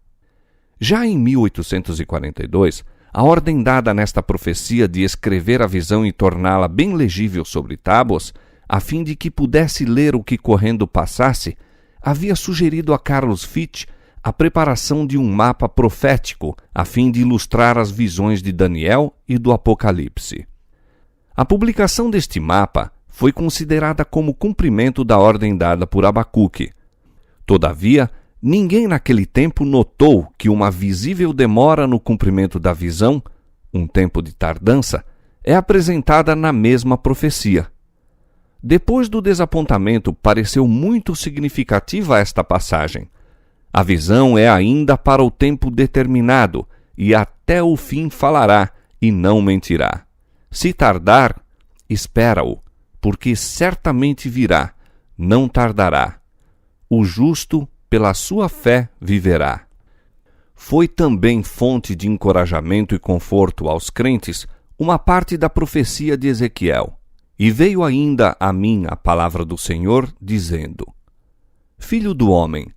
A: Já em 1842, a ordem dada nesta profecia de escrever a visão e torná-la bem legível sobre tábuas, a fim de que pudesse ler o que correndo passasse, havia sugerido a Carlos Fitch a preparação de um mapa profético a fim de ilustrar as visões de Daniel e do Apocalipse. A publicação deste mapa foi considerada como cumprimento da ordem dada por Abacuque. Todavia, ninguém naquele tempo notou que uma visível demora no cumprimento da visão, um tempo de tardança, é apresentada na mesma profecia. Depois do desapontamento, pareceu muito significativa esta passagem. A visão é ainda para o tempo determinado, e até o fim falará, e não mentirá. Se tardar, espera-o, porque certamente virá, não tardará. O justo, pela sua fé, viverá. Foi também fonte de encorajamento e conforto aos crentes uma parte da profecia de Ezequiel. E veio ainda a mim a palavra do Senhor, dizendo: Filho do homem,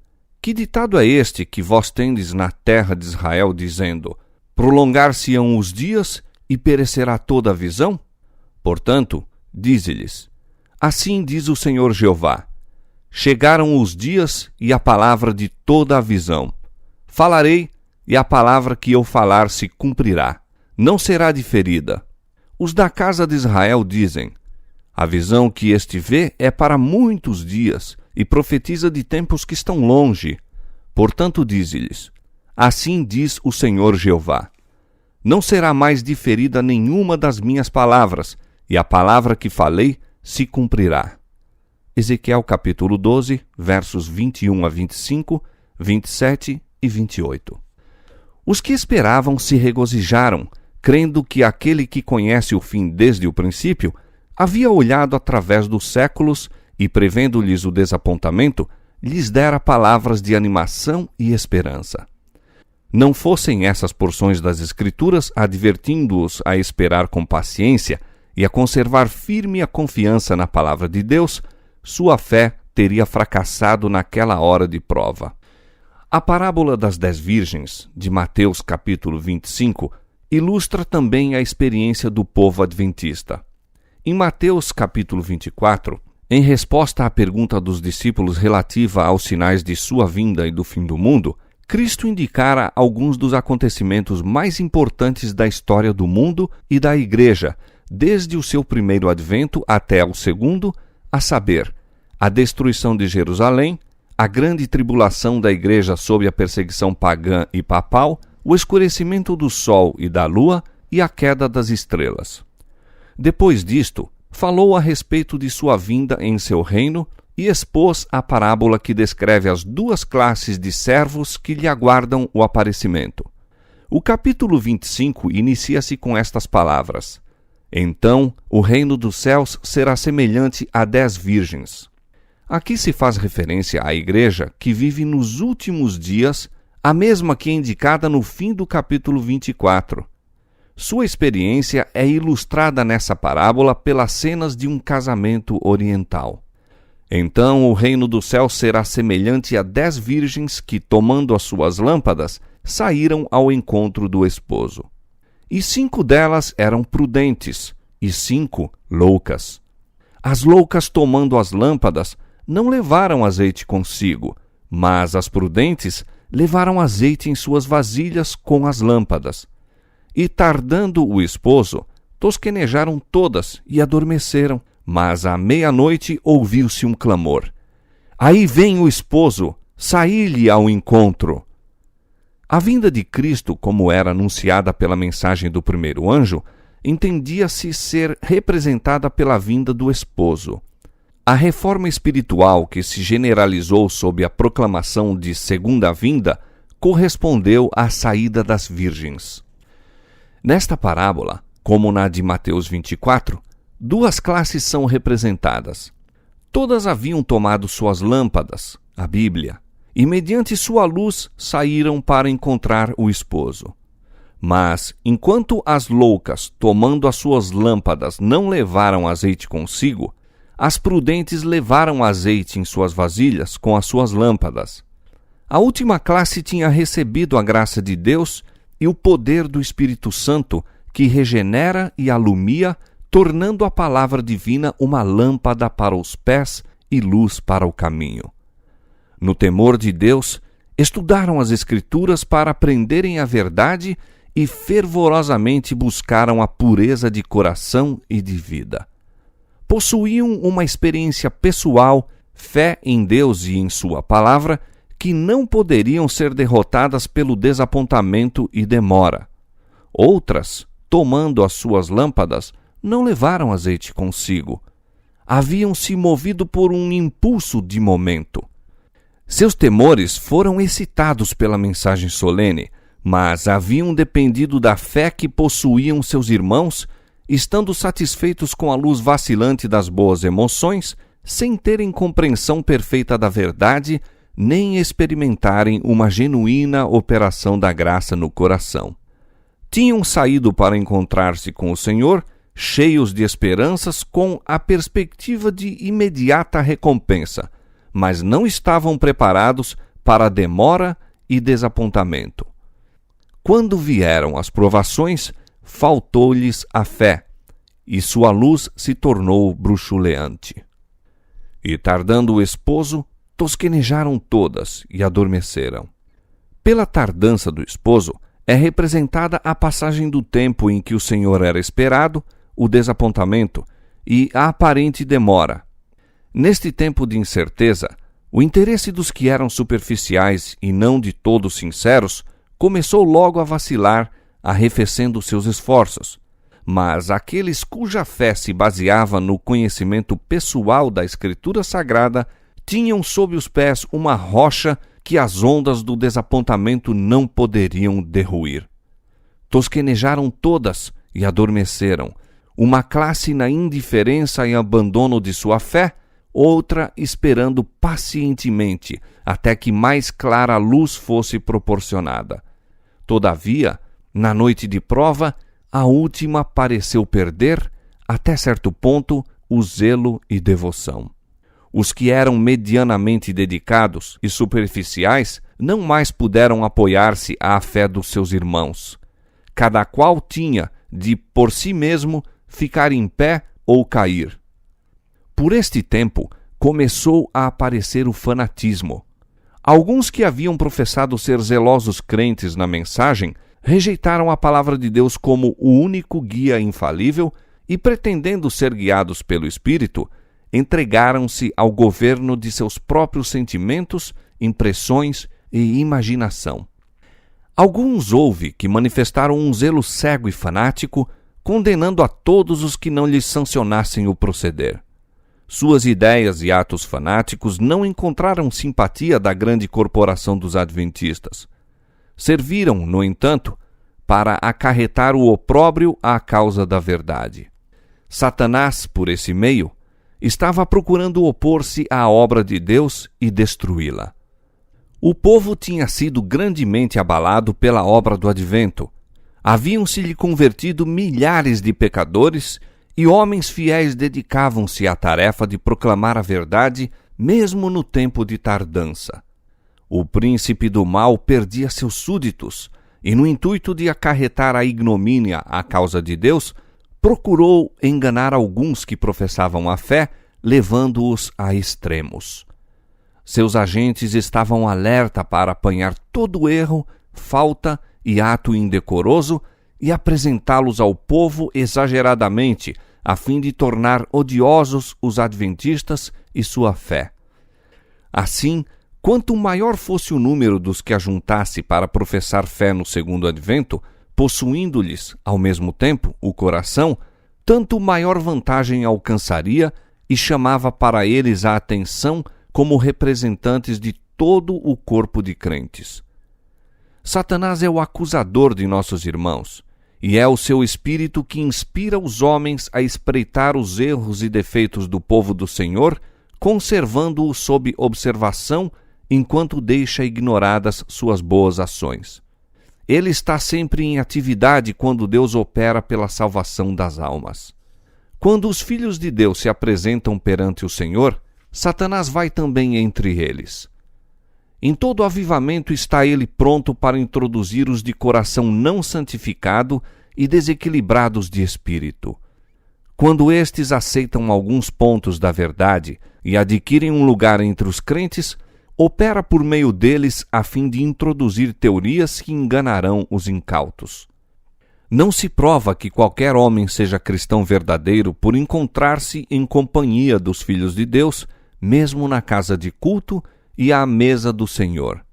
A: que ditado é este que vós tendes na terra de Israel, dizendo: Prolongar-se-ão os dias e perecerá toda a visão? Portanto, dize-lhes: Assim diz o Senhor Jeová: Chegaram os dias e a palavra de toda a visão. Falarei, e a palavra que eu falar se cumprirá. Não será diferida. Os da casa de Israel dizem: A visão que este vê é para muitos dias, e profetiza de tempos que estão longe. Portanto, dize-lhes: Assim diz o Senhor Jeová: Não será mais diferida nenhuma das minhas palavras, e a palavra que falei se cumprirá. Ezequiel capítulo 12, versos 21 a 25, 27 e 28. Os que esperavam se regozijaram, crendo que aquele que conhece o fim desde o princípio havia olhado através dos séculos e, prevendo-lhes o desapontamento, lhes dera palavras de animação e esperança. Não fossem essas porções das Escrituras advertindo-os a esperar com paciência e a conservar firme a confiança na palavra de Deus, sua fé teria fracassado naquela hora de prova. A parábola das 10 virgens, de Mateus capítulo 25, ilustra também a experiência do povo adventista. Em Mateus capítulo 24, em resposta à pergunta dos discípulos relativa aos sinais de sua vinda e do fim do mundo, Cristo indicara alguns dos acontecimentos mais importantes da história do mundo e da Igreja, desde o seu primeiro advento até o segundo, a saber, a destruição de Jerusalém, a grande tribulação da Igreja sob a perseguição pagã e papal, o escurecimento do sol e da lua e a queda das estrelas. Depois disto, falou a respeito de sua vinda em seu reino e expôs a parábola que descreve as 2 classes de servos que lhe aguardam o aparecimento. O capítulo 25 inicia-se com estas palavras: Então o reino dos céus será semelhante a 10 virgens. Aqui se faz referência à igreja que vive nos últimos dias, a mesma que é indicada no fim do capítulo 24. Sua experiência é ilustrada nessa parábola pelas cenas de um casamento oriental. Então o reino do céu será semelhante a 10 virgens que, tomando as suas lâmpadas, saíram ao encontro do esposo. E 5 delas eram prudentes, e 5 loucas. As loucas, tomando as lâmpadas, não levaram azeite consigo, mas as prudentes levaram azeite em suas vasilhas com as lâmpadas. E tardando o esposo, tosquenejaram todas e adormeceram. Mas à meia-noite ouviu-se um clamor: Aí vem o esposo, saí-lhe ao encontro. A vinda de Cristo, como era anunciada pela mensagem do primeiro anjo, entendia-se ser representada pela vinda do esposo. A reforma espiritual que se generalizou sob a proclamação de segunda vinda correspondeu à saída das virgens. Nesta parábola, como na de Mateus 24, 2 classes são representadas. Todas haviam tomado suas lâmpadas, a Bíblia, e mediante sua luz saíram para encontrar o esposo. Mas, enquanto as loucas, tomando as suas lâmpadas, não levaram azeite consigo, as prudentes levaram azeite em suas vasilhas com as suas lâmpadas. A última classe tinha recebido a graça de Deus e o poder do Espírito Santo, que regenera e alumia, tornando a palavra divina uma lâmpada para os pés e luz para o caminho. No temor de Deus, estudaram as Escrituras para aprenderem a verdade e fervorosamente buscaram a pureza de coração e de vida. Possuíam uma experiência pessoal, fé em Deus e em sua palavra, que não poderiam ser derrotadas pelo desapontamento e demora. Outras, tomando as suas lâmpadas, não levaram azeite consigo. Haviam se movido por um impulso de momento. Seus temores foram excitados pela mensagem solene, mas haviam dependido da fé que possuíam seus irmãos, estando satisfeitos com a luz vacilante das boas emoções, sem terem compreensão perfeita da verdade, nem experimentarem uma genuína operação da graça no coração. Tinham saído para encontrar-se com o Senhor, cheios de esperanças, com a perspectiva de imediata recompensa, mas não estavam preparados para a demora e desapontamento. Quando vieram as provações, faltou-lhes a fé, e sua luz se tornou bruxuleante. E tardando o esposo, tosquenejaram todas e adormeceram. Pela tardança do esposo, é representada a passagem do tempo em que o Senhor era esperado, o desapontamento e a aparente demora. Neste tempo de incerteza, o interesse dos que eram superficiais e não de todo sinceros começou logo a vacilar, arrefecendo seus esforços. Mas aqueles cuja fé se baseava no conhecimento pessoal da Escritura Sagrada tinham sob os pés uma rocha que as ondas do desapontamento não poderiam derruir. Tosquenejaram todas e adormeceram, uma classe na indiferença e abandono de sua fé, outra esperando pacientemente até que mais clara luz fosse proporcionada. Todavia, na noite de prova, a última pareceu perder, até certo ponto, o zelo e devoção. Os que eram medianamente dedicados e superficiais não mais puderam apoiar-se à fé dos seus irmãos. Cada qual tinha de, por si mesmo, ficar em pé ou cair. Por este tempo, começou a aparecer o fanatismo. Alguns que haviam professado ser zelosos crentes na mensagem rejeitaram a palavra de Deus como o único guia infalível e, pretendendo ser guiados pelo Espírito, entregaram-se ao governo de seus próprios sentimentos, impressões e imaginação. Alguns houve que manifestaram um zelo cego e fanático, condenando a todos os que não lhes sancionassem o proceder. Suas ideias e atos fanáticos não encontraram simpatia da grande corporação dos adventistas. Serviram, no entanto, para acarretar o opróbrio à causa da verdade. Satanás, por esse meio, estava procurando opor-se à obra de Deus e destruí-la. O povo tinha sido grandemente abalado pela obra do advento. Haviam-se-lhe convertido milhares de pecadores e homens fiéis dedicavam-se à tarefa de proclamar a verdade, mesmo no tempo de tardança. O príncipe do mal perdia seus súditos e, no intuito de acarretar a ignomínia à causa de Deus, procurou enganar alguns que professavam a fé, levando-os a extremos. Seus agentes estavam alerta para apanhar todo erro, falta e ato indecoroso e apresentá-los ao povo exageradamente, a fim de tornar odiosos os adventistas e sua fé. Assim, quanto maior fosse o número dos que ajuntasse para professar fé no segundo advento, possuindo-lhes, ao mesmo tempo, o coração, tanto maior vantagem alcançaria e chamava para eles a atenção como representantes de todo o corpo de crentes. Satanás é o acusador de nossos irmãos, e é o seu espírito que inspira os homens a espreitar os erros e defeitos do povo do Senhor, conservando-o sob observação enquanto deixa ignoradas suas boas ações. Ele está sempre em atividade quando Deus opera pela salvação das almas. Quando os filhos de Deus se apresentam perante o Senhor, Satanás vai também entre eles. Em todo avivamento está ele pronto para introduzir os de coração não santificado e desequilibrados de espírito. Quando estes aceitam alguns pontos da verdade e adquirem um lugar entre os crentes, opera por meio deles a fim de introduzir teorias que enganarão os incautos. Não se prova que qualquer homem seja cristão verdadeiro por encontrar-se em companhia dos filhos de Deus, mesmo na casa de culto e à mesa do Senhor.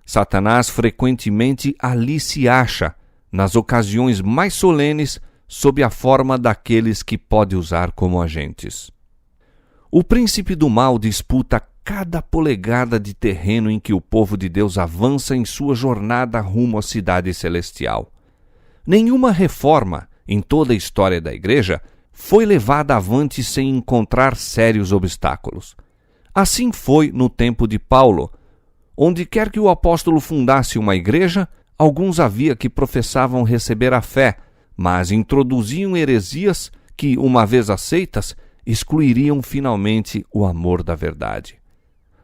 A: Satanás frequentemente ali se acha, nas ocasiões mais solenes, sob a forma daqueles que pode usar como agentes. O príncipe do mal disputa cada polegada de terreno em que o povo de Deus avança em sua jornada rumo à cidade celestial. Nenhuma reforma, em toda a história da Igreja, foi levada avante sem encontrar sérios obstáculos. Assim foi no tempo de Paulo. Onde quer que o apóstolo fundasse uma igreja, alguns havia que professavam receber a fé, mas introduziam heresias que, uma vez aceitas, excluiriam finalmente o amor da verdade.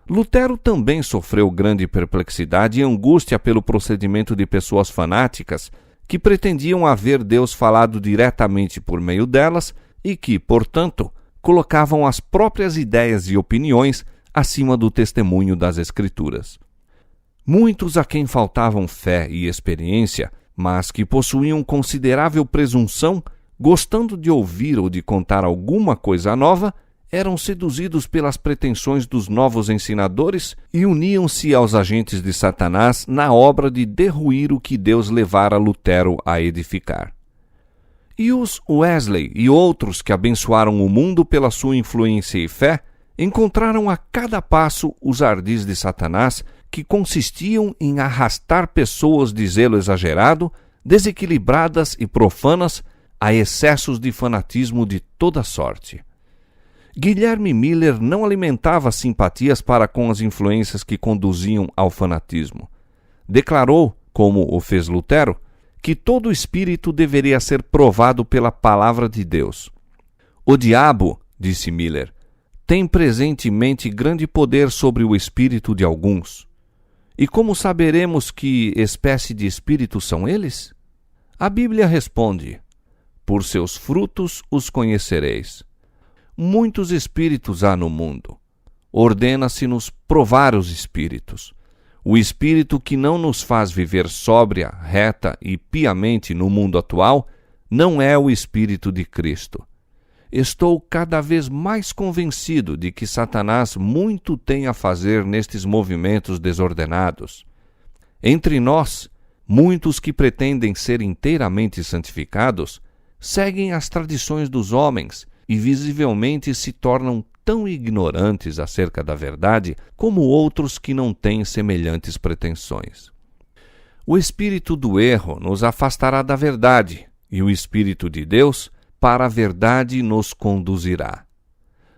A: Lutero também sofreu grande perplexidade e angústia pelo procedimento de pessoas fanáticas que pretendiam haver Deus falado diretamente por meio delas e que, portanto, colocavam as próprias ideias e opiniões acima do testemunho das Escrituras. Muitos a quem faltavam fé e experiência, mas que possuíam considerável presunção, gostando de ouvir ou de contar alguma coisa nova, eram seduzidos pelas pretensões dos novos ensinadores e uniam-se aos agentes de Satanás na obra de derruir o que Deus levara Lutero a edificar. E os Wesley e outros que abençoaram o mundo pela sua influência e fé, encontraram a cada passo os ardis de Satanás que consistiam em arrastar pessoas de zelo exagerado, desequilibradas e profanas, a excessos de fanatismo de toda sorte. Guilherme Miller não alimentava simpatias para com as influências que conduziam ao fanatismo. Declarou, como o fez Lutero, que todo espírito deveria ser provado pela palavra de Deus. O diabo, disse Miller, tem presentemente grande poder sobre o espírito de alguns. E como saberemos que espécie de espíritos são eles? A Bíblia responde: por seus frutos os conhecereis. Muitos espíritos há no mundo. Ordena-se-nos provar os espíritos. O espírito que não nos faz viver sóbria, reta e piamente no mundo atual não é o espírito de Cristo. Estou cada vez mais convencido de que Satanás muito tem a fazer nestes movimentos desordenados. Entre nós, muitos que pretendem ser inteiramente santificados seguem as tradições dos homens e visivelmente se tornam tão ignorantes acerca da verdade como outros que não têm semelhantes pretensões. O espírito do erro nos afastará da verdade e o espírito de Deus para a verdade nos conduzirá.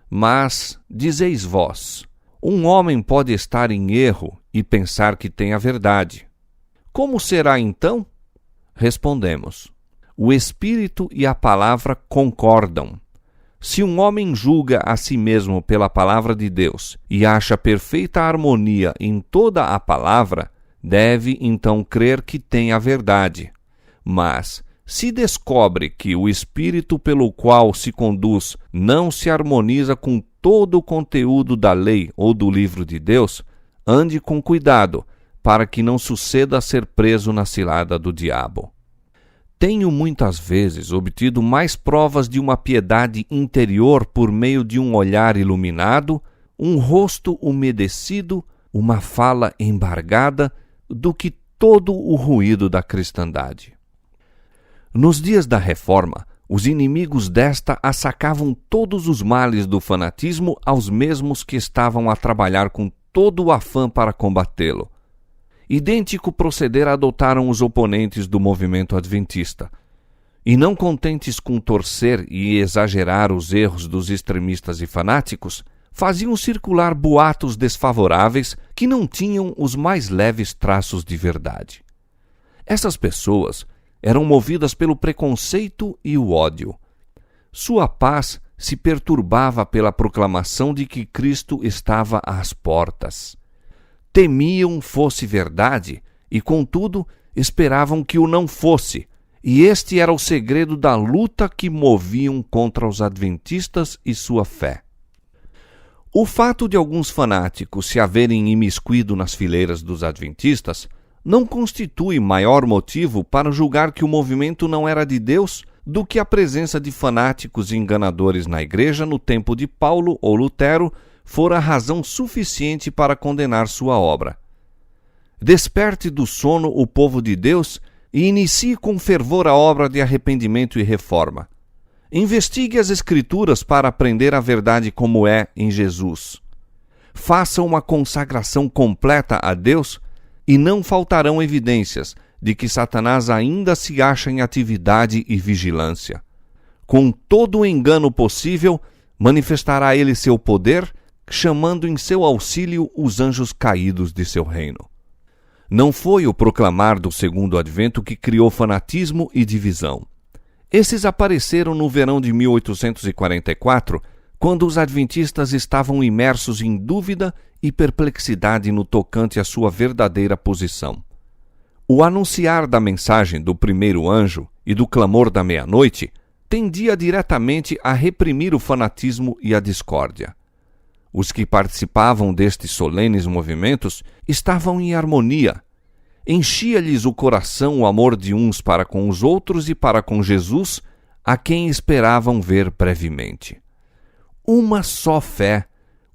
A: Mas, dizeis vós, um homem pode estar em erro e pensar que tem a verdade. Como será então? Respondemos: o Espírito e a palavra concordam. Se um homem julga a si mesmo pela palavra de Deus e acha perfeita harmonia em toda a palavra, deve então crer que tem a verdade. Mas, se descobre que o espírito pelo qual se conduz não se harmoniza com todo o conteúdo da lei ou do livro de Deus, ande com cuidado, para que não suceda a ser preso na cilada do diabo. Tenho muitas vezes obtido mais provas de uma piedade interior por meio de um olhar iluminado, um rosto umedecido, uma fala embargada, do que todo o ruído da cristandade. Nos dias da Reforma, os inimigos desta assacavam todos os males do fanatismo aos mesmos que estavam a trabalhar com todo o afã para combatê-lo. Idêntico proceder adotaram os oponentes do movimento adventista. E não contentes com torcer e exagerar os erros dos extremistas e fanáticos, faziam circular boatos desfavoráveis que não tinham os mais leves traços de verdade. Essas pessoas eram movidas pelo preconceito e o ódio. Sua paz se perturbava pela proclamação de que Cristo estava às portas. Temiam fosse verdade e, contudo, esperavam que o não fosse, e este era o segredo da luta que moviam contra os adventistas e sua fé. O fato de alguns fanáticos se haverem imiscuído nas fileiras dos adventistas não constitui maior motivo para julgar que o movimento não era de Deus do que a presença de fanáticos e enganadores na igreja no tempo de Paulo ou Lutero fora razão suficiente para condenar sua obra. Desperte do sono o povo de Deus e inicie com fervor a obra de arrependimento e reforma. Investigue as Escrituras para aprender a verdade como é em Jesus. Faça uma consagração completa a Deus e não faltarão evidências de que Satanás ainda se acha em atividade e vigilância. Com todo o engano possível, manifestará ele seu poder, chamando em seu auxílio os anjos caídos de seu reino. Não foi o proclamar do segundo advento que criou fanatismo e divisão. Esses apareceram no verão de 1844, quando os adventistas estavam imersos em dúvida e perplexidade no tocante à sua verdadeira posição. O anunciar da mensagem do primeiro anjo e do clamor da meia-noite tendia diretamente a reprimir o fanatismo e a discórdia. Os que participavam destes solenes movimentos estavam em harmonia. Enchia-lhes o coração o amor de uns para com os outros e para com Jesus, a quem esperavam ver brevemente. Uma só fé,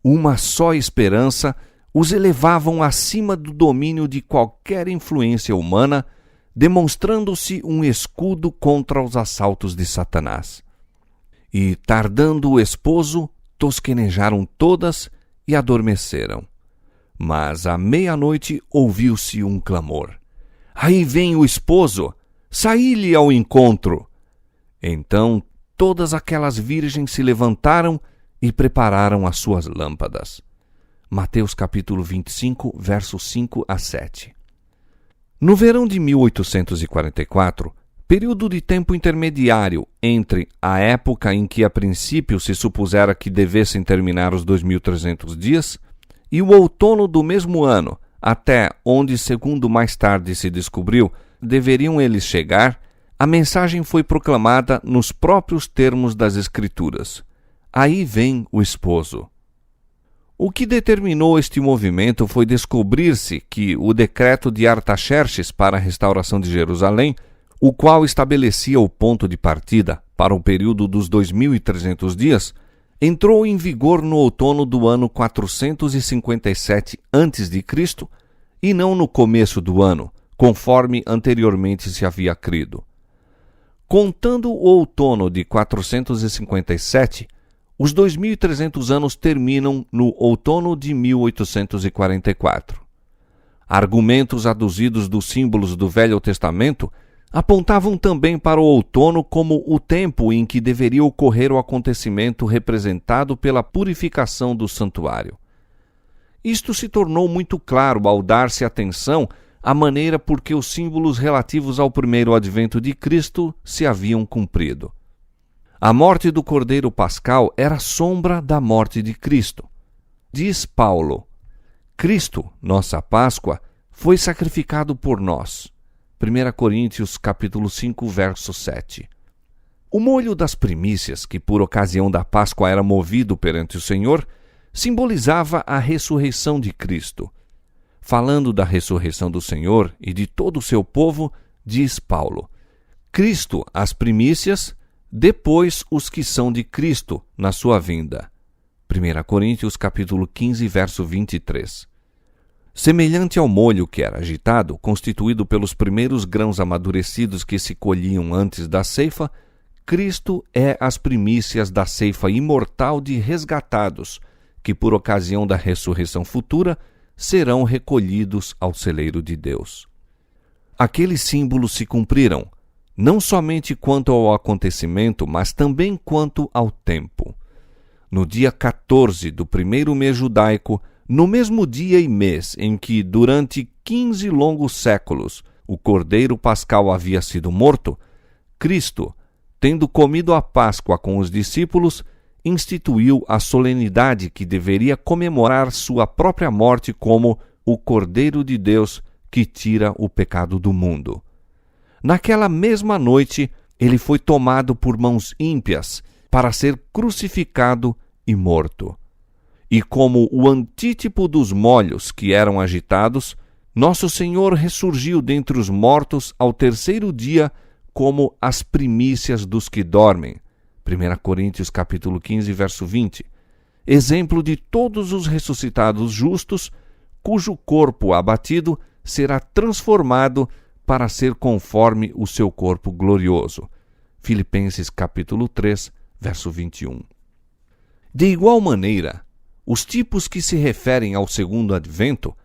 A: uma só esperança os elevavam acima do domínio de qualquer influência humana, demonstrando-se um escudo contra os assaltos de Satanás. E, tardando o esposo, tosquenejaram todas e adormeceram. Mas à meia-noite ouviu-se um clamor. Aí vem o esposo! Saí-lhe ao encontro! Então todas aquelas virgens se levantaram e prepararam as suas lâmpadas. Mateus capítulo 25, versos 5 a 7. No verão de 1844, período de tempo intermediário entre a época em que a princípio se supusera que devessem terminar os 2.300 dias e o outono do mesmo ano, até onde, segundo mais tarde se descobriu, deveriam eles chegar, a mensagem foi proclamada nos próprios termos das Escrituras. Aí vem o esposo. O que determinou este movimento foi descobrir-se que o decreto de Artaxerxes para a restauração de Jerusalém, o qual estabelecia o ponto de partida para o período dos 2.300 dias, entrou em vigor no outono do ano 457 a.C. e não no começo do ano, conforme anteriormente se havia crido. Contando o outono de 457, os 2.300 anos terminam no outono de 1844. Argumentos aduzidos dos símbolos do Velho Testamento apontavam também para o outono como o tempo em que deveria ocorrer o acontecimento representado pela purificação do santuário. Isto se tornou muito claro ao dar-se atenção à maneira por que os símbolos relativos ao primeiro advento de Cristo se haviam cumprido. A morte do Cordeiro Pascal era sombra da morte de Cristo. Diz Paulo: Cristo, nossa Páscoa, foi sacrificado por nós. 1 Coríntios capítulo 5, verso 7. O molho das primícias, que por ocasião da Páscoa era movido perante o Senhor, simbolizava a ressurreição de Cristo. Falando da ressurreição do Senhor e de todo o seu povo, diz Paulo: Cristo, as primícias, depois os que são de Cristo na sua vinda. 1 Coríntios capítulo 15, verso 23. Semelhante ao molho que era agitado, constituído pelos primeiros grãos amadurecidos que se colhiam antes da ceifa, Cristo é as primícias da ceifa imortal de resgatados, que por ocasião da ressurreição futura serão recolhidos ao celeiro de Deus. Aqueles símbolos se cumpriram, não somente quanto ao acontecimento, mas também quanto ao tempo. No dia 14 do primeiro mês judaico, no mesmo dia e mês em que, durante 15 longos séculos, o Cordeiro Pascal havia sido morto, Cristo, tendo comido a Páscoa com os discípulos, instituiu a solenidade que deveria comemorar sua própria morte como o Cordeiro de Deus que tira o pecado do mundo. Naquela mesma noite, ele foi tomado por mãos ímpias para ser crucificado e morto. E como o antítipo dos molhos que eram agitados, nosso Senhor ressurgiu dentre os mortos ao terceiro dia como as primícias dos que dormem. 1 Coríntios capítulo 15, verso 20. Exemplo de todos os ressuscitados justos, cujo corpo abatido será transformado para ser conforme o seu corpo glorioso. Filipenses capítulo 3, verso 21. De igual maneira, os tipos que se referem ao segundo advento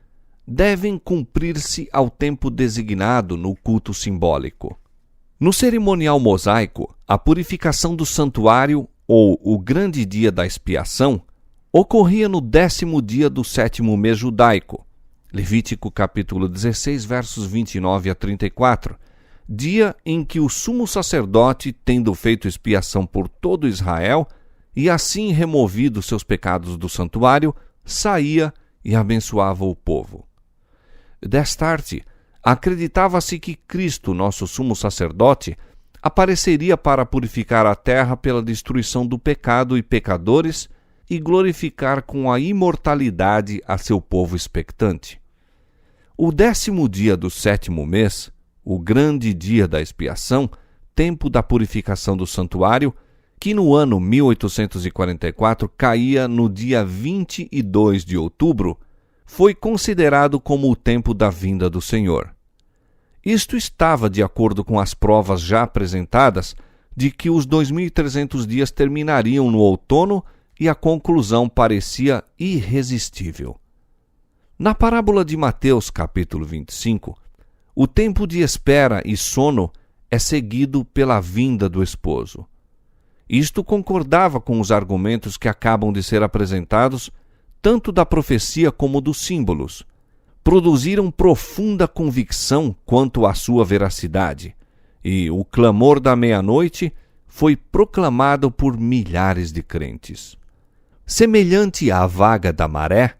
A: devem cumprir-se ao tempo designado no culto simbólico. No cerimonial mosaico, a purificação do santuário, ou o grande dia da expiação, ocorria no 10º dia do 7º mês judaico, Levítico capítulo 16, versos 29 a 34, dia em que o sumo sacerdote, tendo feito expiação por todo Israel, e assim removido seus pecados do santuário, saía e abençoava o povo. Destarte, acreditava-se que Cristo, nosso sumo sacerdote, apareceria para purificar a terra pela destruição do pecado e pecadores e glorificar com a imortalidade a seu povo expectante. O 10º dia do 7º mês, o grande dia da expiação, tempo da purificação do santuário, que no ano 1844 caía no dia 22 de outubro, foi considerado como o tempo da vinda do Senhor. Isto estava de acordo com as provas já apresentadas de que os 2.300 dias terminariam no outono e a conclusão parecia irresistível. Na parábola de Mateus, capítulo 25, o tempo de espera e sono é seguido pela vinda do esposo. Isto concordava com os argumentos que acabam de ser apresentados, tanto da profecia como dos símbolos. produziram profunda convicção quanto à sua veracidade, e o clamor da meia-noite foi proclamado por milhares de crentes. Semelhante à vaga da maré,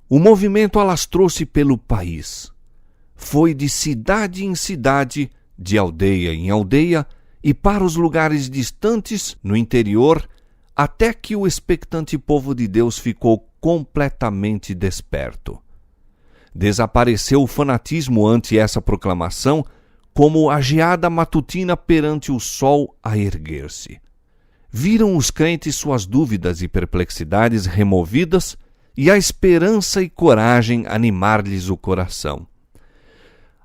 A: o movimento alastrou-se pelo país. Foi de cidade em cidade, de aldeia em aldeia, e para os lugares distantes, no interior, até que o expectante povo de Deus ficou completamente desperto. Desapareceu o fanatismo ante essa proclamação, como a geada matutina perante o sol a erguer-se. Viram os crentes suas dúvidas e perplexidades removidas e a esperança e coragem animar-lhes o coração.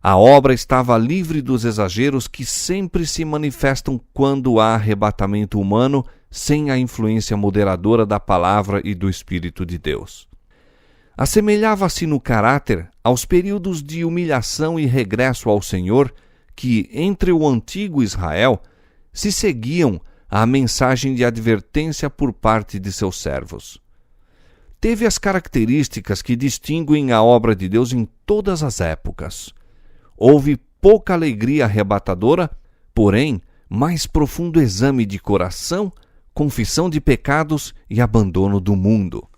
A: A obra estava livre dos exageros que sempre se manifestam quando há arrebatamento humano sem a influência moderadora da palavra e do Espírito de Deus. Assemelhava-se no caráter aos períodos de humilhação e regresso ao Senhor que, entre o antigo Israel, se seguiam à mensagem de advertência por parte de seus servos. Teve as características que distinguem a obra de Deus em todas as épocas. Houve pouca alegria arrebatadora, porém, mais profundo exame de coração, confissão de pecados e abandono do mundo.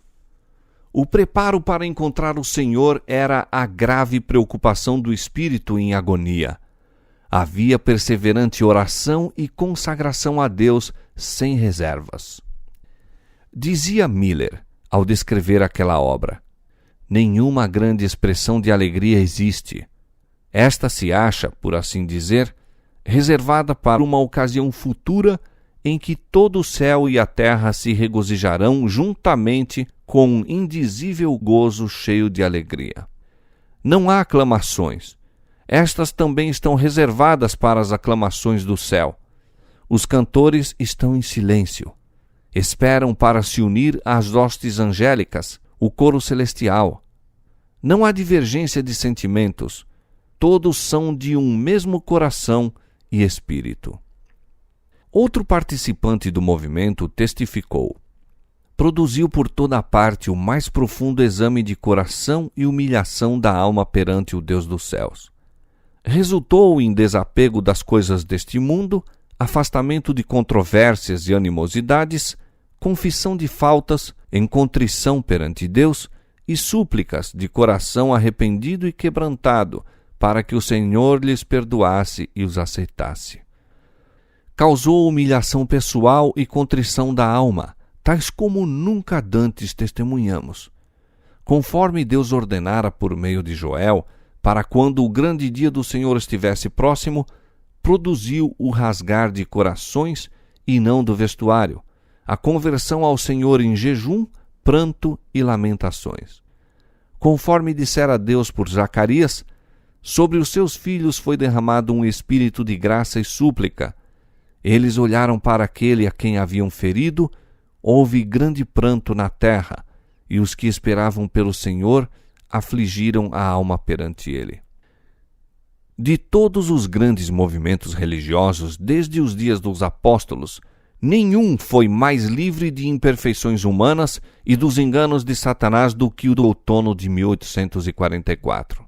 A: O preparo para encontrar o Senhor era a grave preocupação do espírito em agonia. Havia perseverante oração e consagração a Deus sem reservas. Dizia Miller, ao descrever aquela obra: nenhuma grande expressão de alegria existe. Esta se acha, por assim dizer, reservada para uma ocasião futura em que todo o céu e a terra se regozijarão juntamente com um indizível gozo cheio de alegria. Não há aclamações. Estas também estão reservadas para as aclamações do céu. Os cantores estão em silêncio. Esperam para se unir às hostes angélicas, o coro celestial. Não há divergência de sentimentos. Todos são de um mesmo coração e espírito. Outro participante do movimento testificou: produziu por toda a parte o mais profundo exame de coração e humilhação da alma perante o Deus dos céus. Resultou em desapego das coisas deste mundo, afastamento de controvérsias e animosidades, confissão de faltas, em contrição perante Deus e súplicas de coração arrependido e quebrantado, para que o Senhor lhes perdoasse e os aceitasse. Causou humilhação pessoal e contrição da alma, tais como nunca dantes testemunhamos. Conforme Deus ordenara por meio de Joel, para quando o grande dia do Senhor estivesse próximo, produziu o rasgar de corações e não do vestuário, a conversão ao Senhor em jejum, pranto e lamentações. Conforme dissera Deus por Zacarias, sobre os seus filhos foi derramado um espírito de graça e súplica. Eles olharam para aquele a quem haviam ferido, houve grande pranto na terra, e os que esperavam pelo Senhor afligiram a alma perante ele. De todos os grandes movimentos religiosos desde os dias dos apóstolos, nenhum foi mais livre de imperfeições humanas e dos enganos de Satanás do que o do outono de 1844.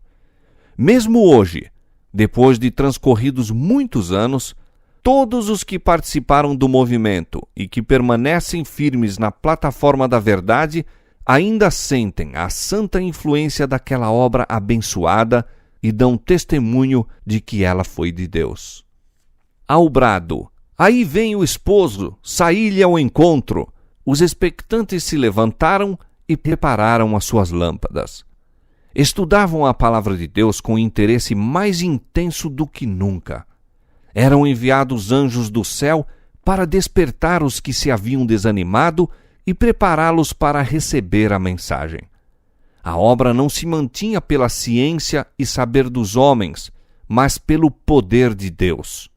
A: Mesmo hoje, depois de transcorridos muitos anos, todos os que participaram do movimento e que permanecem firmes na plataforma da verdade ainda sentem a santa influência daquela obra abençoada e dão testemunho de que ela foi de Deus. Ao brado: aí vem o esposo, saí-lhe ao encontro, os expectantes se levantaram e prepararam as suas lâmpadas. Estudavam a palavra de Deus com interesse mais intenso do que nunca. Eram enviados anjos do céu para despertar os que se haviam desanimado e prepará-los para receber a mensagem. A obra não se mantinha pela ciência e saber dos homens, mas pelo poder de Deus.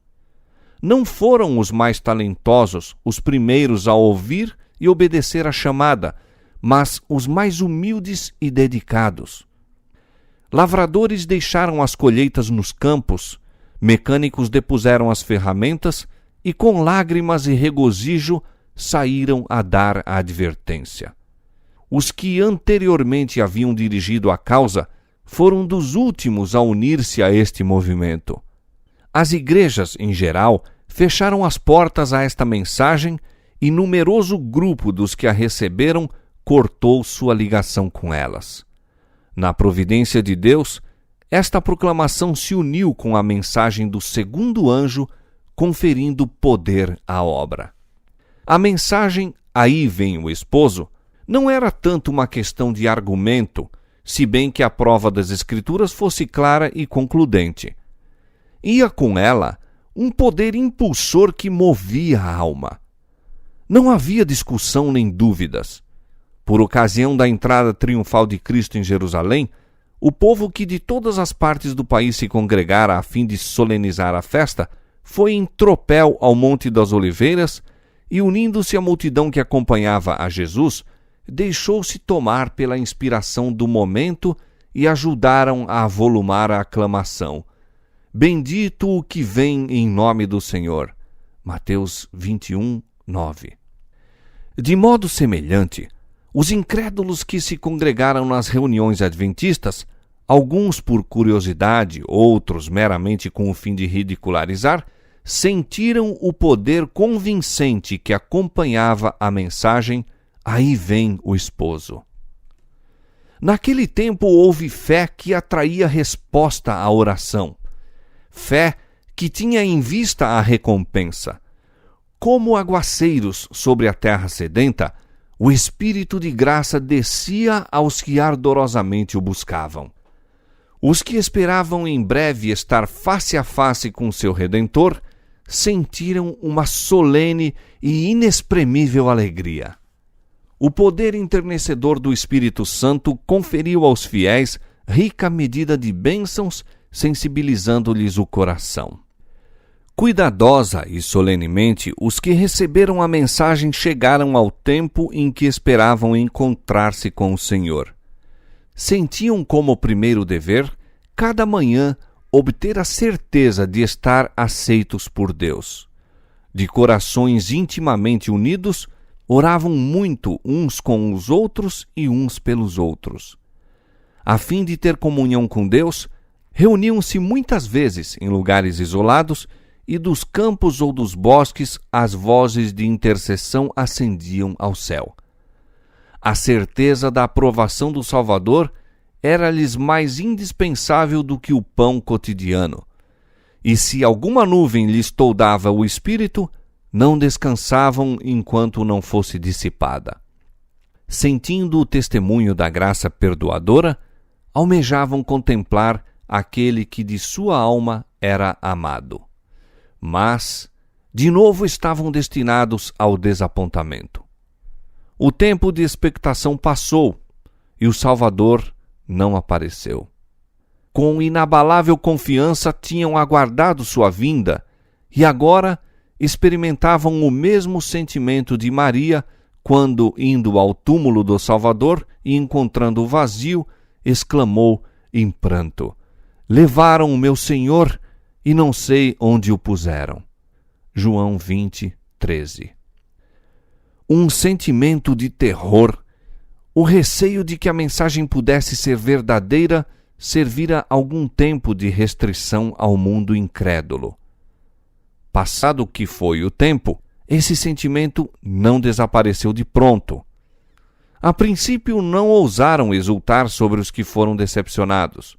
A: Não foram os mais talentosos os primeiros a ouvir e obedecer à chamada, mas os mais humildes e dedicados. Lavradores deixaram as colheitas nos campos, mecânicos depuseram as ferramentas e com lágrimas e regozijo saíram a dar a advertência. Os que anteriormente haviam dirigido a causa foram dos últimos a unir-se a este movimento. As igrejas, em geral, fecharam as portas a esta mensagem e numeroso grupo dos que a receberam cortou sua ligação com elas. Na providência de Deus, esta proclamação se uniu com a mensagem do segundo anjo, conferindo poder à obra. A mensagem "Aí vem o esposo" não era tanto uma questão de argumento, se bem que a prova das Escrituras fosse clara e concludente. Ia com ela um poder impulsor que movia a alma. Não havia discussão nem dúvidas. Por ocasião da entrada triunfal de Cristo em Jerusalém, o povo que de todas as partes do país se congregara a fim de solenizar a festa foi em tropel ao Monte das Oliveiras e, unindo-se à multidão que acompanhava a Jesus, deixou-se tomar pela inspiração do momento e ajudaram a avolumar a aclamação. Bendito o que vem em nome do Senhor. Mateus 21, 9. De modo semelhante, os incrédulos que se congregaram nas reuniões adventistas, alguns por curiosidade, outros meramente com o fim de ridicularizar, sentiram o poder convincente que acompanhava a mensagem "Aí vem o esposo". Naquele tempo houve fé que atraía resposta à oração, fé que tinha em vista a recompensa. Como aguaceiros sobre a terra sedenta, o Espírito de graça descia aos que ardorosamente o buscavam. Os que esperavam em breve estar face a face com seu Redentor sentiram uma solene e inexprimível alegria. O poder enternecedor do Espírito Santo conferiu aos fiéis rica medida de bênçãos, sensibilizando-lhes o coração. Cuidadosa e solenemente, os que receberam a mensagem chegaram ao tempo em que esperavam encontrar-se com o Senhor. Sentiam como primeiro dever, cada manhã, obter a certeza de estar aceitos por Deus. De corações intimamente unidos, oravam muito uns com os outros e uns pelos outros. A fim de ter comunhão com Deus, reuniam-se muitas vezes em lugares isolados e dos campos ou dos bosques as vozes de intercessão ascendiam ao céu. A certeza da aprovação do Salvador era-lhes mais indispensável do que o pão cotidiano. E se alguma nuvem lhes toldava o espírito, não descansavam enquanto não fosse dissipada. Sentindo o testemunho da graça perdoadora, almejavam contemplar aquele que de sua alma era amado. Mas, de novo estavam destinados ao desapontamento. O tempo de expectação passou e o Salvador não apareceu. Com inabalável confiança tinham aguardado sua vinda e agora experimentavam o mesmo sentimento de Maria quando, indo ao túmulo do Salvador e encontrando o vazio, exclamou em pranto: "Levaram o meu Senhor e não sei onde o puseram." João 20, 13. Um sentimento de terror, o receio de que a mensagem pudesse ser verdadeira, servira algum tempo de restrição ao mundo incrédulo. Passado o que foi o tempo, esse sentimento não desapareceu de pronto. A princípio não ousaram exultar sobre os que foram decepcionados,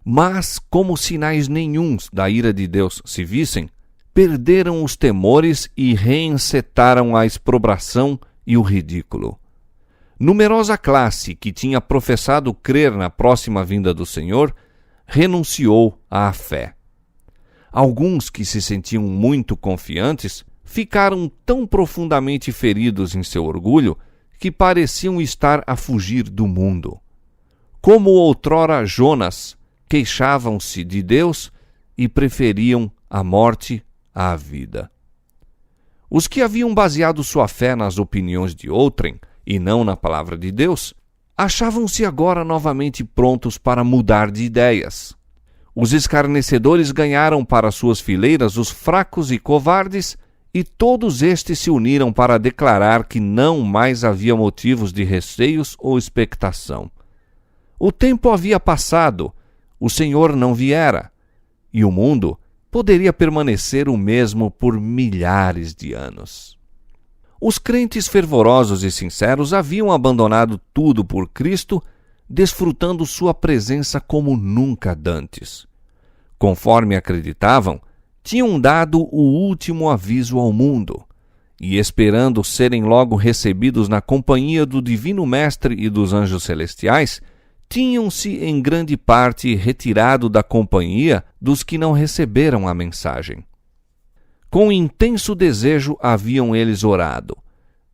A: mas, como sinais nenhuns da ira de Deus se vissem, perderam os temores e reencetaram a exprobração e o ridículo. Numerosa classe que tinha professado crer na próxima vinda do Senhor renunciou à fé. Alguns que se sentiam muito confiantes ficaram tão profundamente feridos em seu orgulho que pareciam estar a fugir do mundo. Como outrora Jonas, queixavam-se de Deus e preferiam a morte à vida. Os que haviam baseado sua fé nas opiniões de outrem e não na palavra de Deus, achavam-se agora novamente prontos para mudar de ideias. Os escarnecedores ganharam para suas fileiras os fracos e covardes, e todos estes se uniram para declarar que não mais havia motivos de receios ou expectação. O tempo havia passado, o Senhor não viera, e o mundo poderia permanecer o mesmo por milhares de anos. Os crentes fervorosos e sinceros haviam abandonado tudo por Cristo, desfrutando sua presença como nunca dantes. Conforme acreditavam, tinham dado o último aviso ao mundo, e esperando serem logo recebidos na companhia do Divino Mestre e dos anjos celestiais, tinham-se em grande parte retirado da companhia dos que não receberam a mensagem. Com intenso desejo haviam eles orado: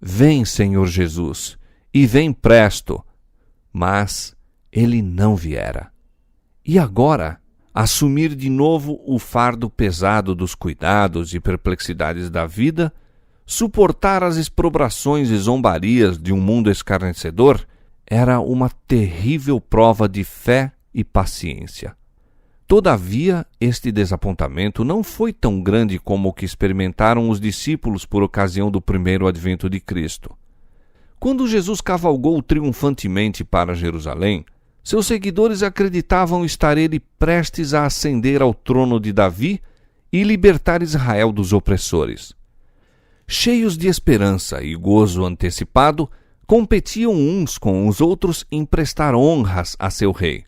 A: Vem, Senhor Jesus, e vem presto. Mas ele não viera. E agora, assumir de novo o fardo pesado dos cuidados e perplexidades da vida, suportar as exprobrações e zombarias de um mundo escarnecedor, era uma terrível prova de fé e paciência. Todavia, este desapontamento não foi tão grande como o que experimentaram os discípulos por ocasião do primeiro advento de Cristo. Quando Jesus cavalgou triunfantemente para Jerusalém, seus seguidores acreditavam estar ele prestes a ascender ao trono de Davi e libertar Israel dos opressores. Cheios de esperança e gozo antecipado, competiam uns com os outros em prestar honras a seu rei.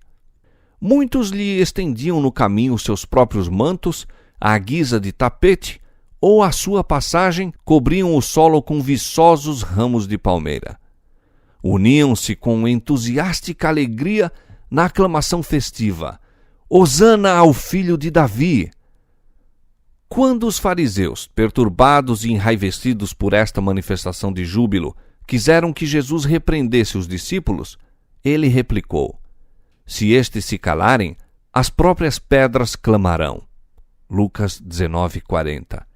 A: Muitos lhe estendiam no caminho seus próprios mantos, à guisa de tapete, ou à sua passagem cobriam o solo com viçosos ramos de palmeira. Uniam-se com entusiástica alegria na aclamação festiva: Hosana ao filho de Davi! Quando os fariseus, perturbados e enraivecidos por esta manifestação de júbilo, quiseram que Jesus repreendesse os discípulos, ele replicou: Se estes se calarem, as próprias pedras clamarão. Lucas 19:40.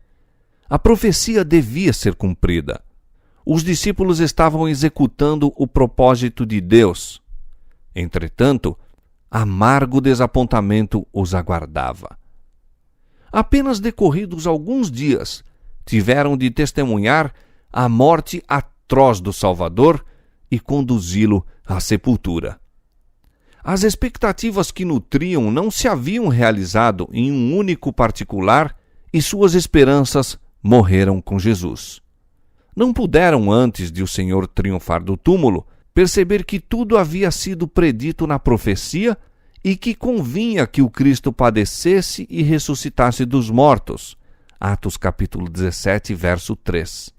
A: A profecia devia ser cumprida. Os discípulos estavam executando o propósito de Deus. Entretanto, amargo desapontamento os aguardava. Apenas decorridos alguns dias, tiveram de testemunhar a morte atroz do Salvador e conduzi-lo à sepultura. As expectativas que nutriam não se haviam realizado em um único particular e suas esperanças morreram com Jesus. Não puderam, antes de o Senhor triunfar do túmulo, perceber que tudo havia sido predito na profecia e que convinha que o Cristo padecesse e ressuscitasse dos mortos. Atos capítulo 17, verso 3.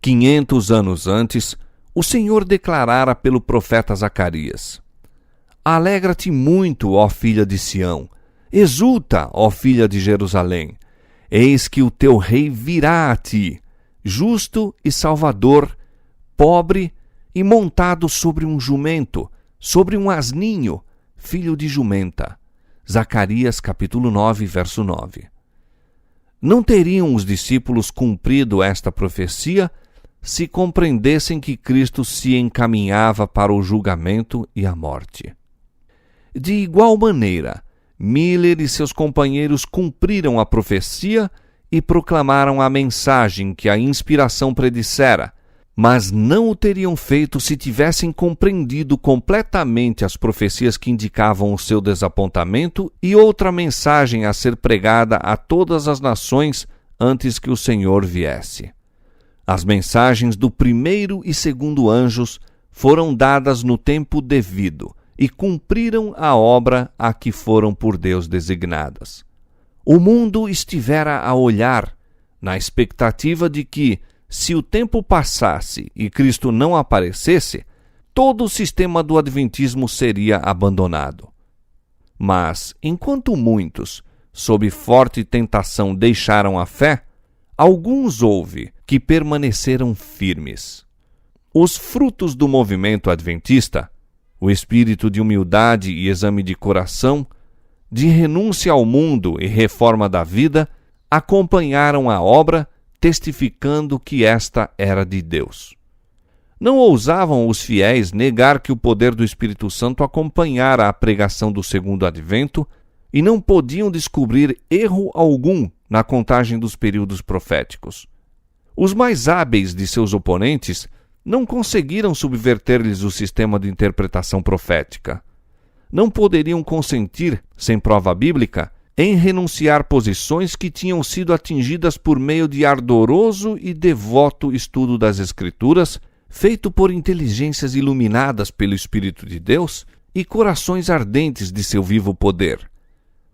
A: 500 anos antes, o Senhor declarara pelo profeta Zacarias: Alegra-te muito, ó filha de Sião, exulta, ó filha de Jerusalém, eis que o teu rei virá a ti, justo e salvador, pobre e montado sobre um jumento, sobre um asninho, filho de jumenta. Zacarias capítulo 9, verso 9. Não teriam os discípulos cumprido esta profecia se compreendessem que Cristo se encaminhava para o julgamento e a morte. De igual maneira, Miller e seus companheiros cumpriram a profecia e proclamaram a mensagem que a inspiração predissera, mas não o teriam feito se tivessem compreendido completamente as profecias que indicavam o seu desapontamento e outra mensagem a ser pregada a todas as nações antes que o Senhor viesse. As mensagens do primeiro e segundo anjos foram dadas no tempo devido e cumpriram a obra a que foram por Deus designadas. O mundo estivera a olhar, na expectativa de que, se o tempo passasse e Cristo não aparecesse, todo o sistema do adventismo seria abandonado. Mas, enquanto muitos, sob forte tentação, deixaram a fé, alguns houve que permaneceram firmes. Os frutos do movimento adventista, o espírito de humildade e exame de coração, de renúncia ao mundo e reforma da vida, acompanharam a obra, testificando que esta era de Deus. Não ousavam os fiéis negar que o poder do Espírito Santo acompanhara a pregação do segundo advento e não podiam descobrir erro algum na contagem dos períodos proféticos. Os mais hábeis de seus oponentes Não conseguiram subverter-lhes o sistema de interpretação profética. Não poderiam consentir, sem prova bíblica, em renunciar posições que tinham sido atingidas por meio de ardoroso e devoto estudo das Escrituras, feito por inteligências iluminadas pelo Espírito de Deus e corações ardentes de seu vivo poder.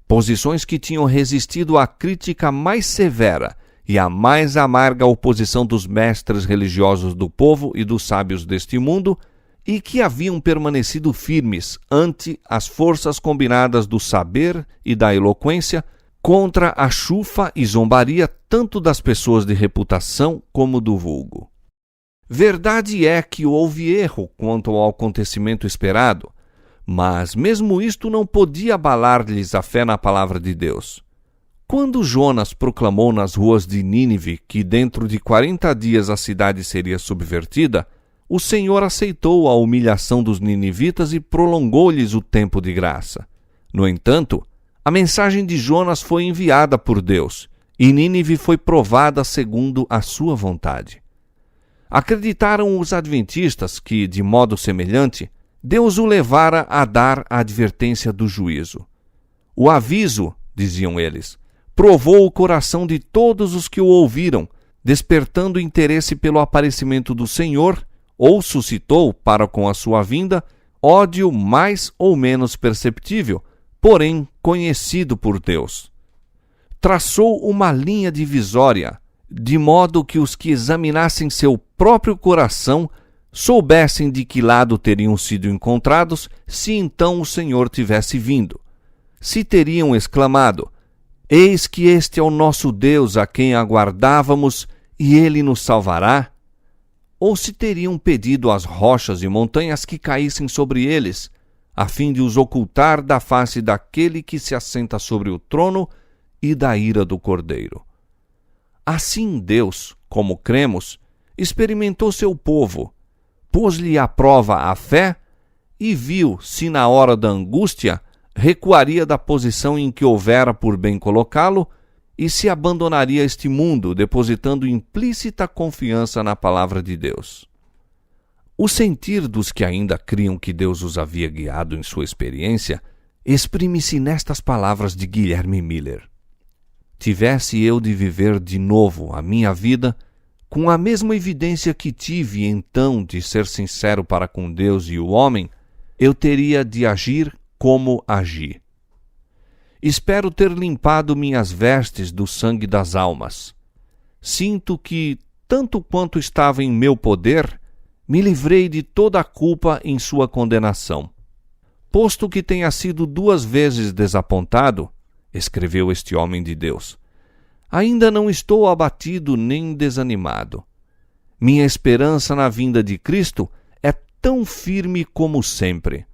A: Posições que tinham resistido à crítica mais severa e à mais amarga oposição dos mestres religiosos do povo e dos sábios deste mundo, e que haviam permanecido firmes ante as forças combinadas do saber e da eloquência contra a chufa e zombaria tanto das pessoas de reputação como do vulgo. Verdade é que houve erro quanto ao acontecimento esperado, mas mesmo isto não podia abalar-lhes a fé na palavra de Deus. Quando Jonas proclamou nas ruas de Nínive que dentro de 40 dias a cidade seria subvertida, o Senhor aceitou a humilhação dos ninivitas e prolongou-lhes o tempo de graça. No entanto, a mensagem de Jonas foi enviada por Deus, e Nínive foi provada segundo a sua vontade. Acreditaram os adventistas que, de modo semelhante, Deus o levara a dar a advertência do juízo. O aviso, diziam eles, provou o coração de todos os que o ouviram, despertando interesse pelo aparecimento do Senhor, ou suscitou, para com a sua vinda, ódio mais ou menos perceptível, porém conhecido por Deus. Traçou uma linha divisória, de modo que os que examinassem seu próprio coração soubessem de que lado teriam sido encontrados se então o Senhor tivesse vindo. Se teriam exclamado: "Eis que este é o nosso Deus a quem aguardávamos, e ele nos salvará", ou se teriam pedido às rochas e montanhas que caíssem sobre eles, a fim de os ocultar da face daquele que se assenta sobre o trono e da ira do Cordeiro. Assim Deus, como cremos, experimentou seu povo, pôs-lhe à prova a fé e viu se na hora da angústia recuaria da posição em que houvera por bem colocá-lo e se abandonaria este mundo, depositando implícita confiança na palavra de Deus. O sentir dos que ainda criam que Deus os havia guiado em sua experiência exprime-se nestas palavras de Guilherme Miller: "Tivesse eu de viver de novo a minha vida, com a mesma evidência que tive então de ser sincero para com Deus e o homem, eu teria de agir como agi. Espero ter limpado minhas vestes do sangue das almas. Sinto que, tanto quanto estava em meu poder, me livrei de toda a culpa em sua condenação. Posto que tenha sido 2 vezes desapontado", escreveu este homem de Deus, "ainda não estou abatido nem desanimado. Minha esperança na vinda de Cristo é tão firme como sempre.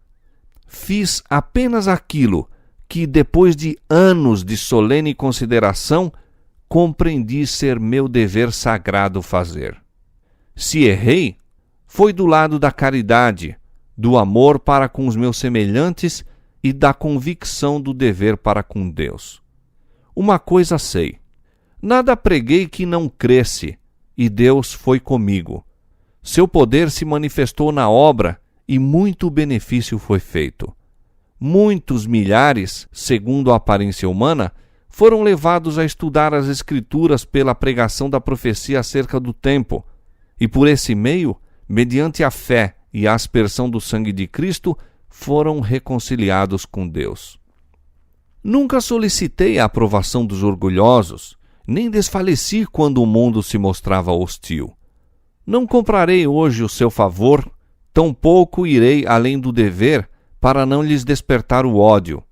A: Fiz apenas aquilo que, depois de anos de solene consideração, compreendi ser meu dever sagrado fazer. Se errei, foi do lado da caridade, do amor para com os meus semelhantes e da convicção do dever para com Deus. Uma coisa sei: nada preguei que não cresce, e Deus foi comigo. Seu poder se manifestou na obra e muito benefício foi feito. Muitos milhares, segundo a aparência humana, foram levados a estudar as Escrituras pela pregação da profecia acerca do tempo, e por esse meio, mediante a fé e a aspersão do sangue de Cristo, foram reconciliados com Deus. Nunca solicitei a aprovação dos orgulhosos, nem desfaleci quando o mundo se mostrava hostil. Não comprarei hoje o seu favor, tampouco irei além do dever para não lhes despertar o ódio.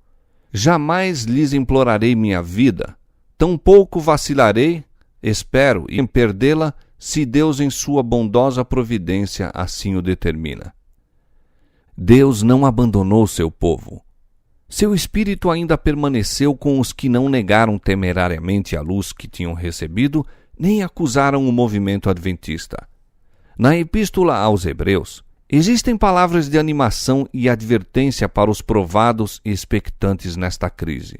A: Jamais lhes implorarei minha vida, tampouco vacilarei, espero, em perdê-la, se Deus em sua bondosa providência assim o determina. Deus não abandonou seu povo. Seu espírito ainda permaneceu com os que não negaram temerariamente a luz que tinham recebido, nem acusaram o movimento adventista. Na Epístola aos Hebreus, existem palavras de animação e advertência para os provados e expectantes nesta crise.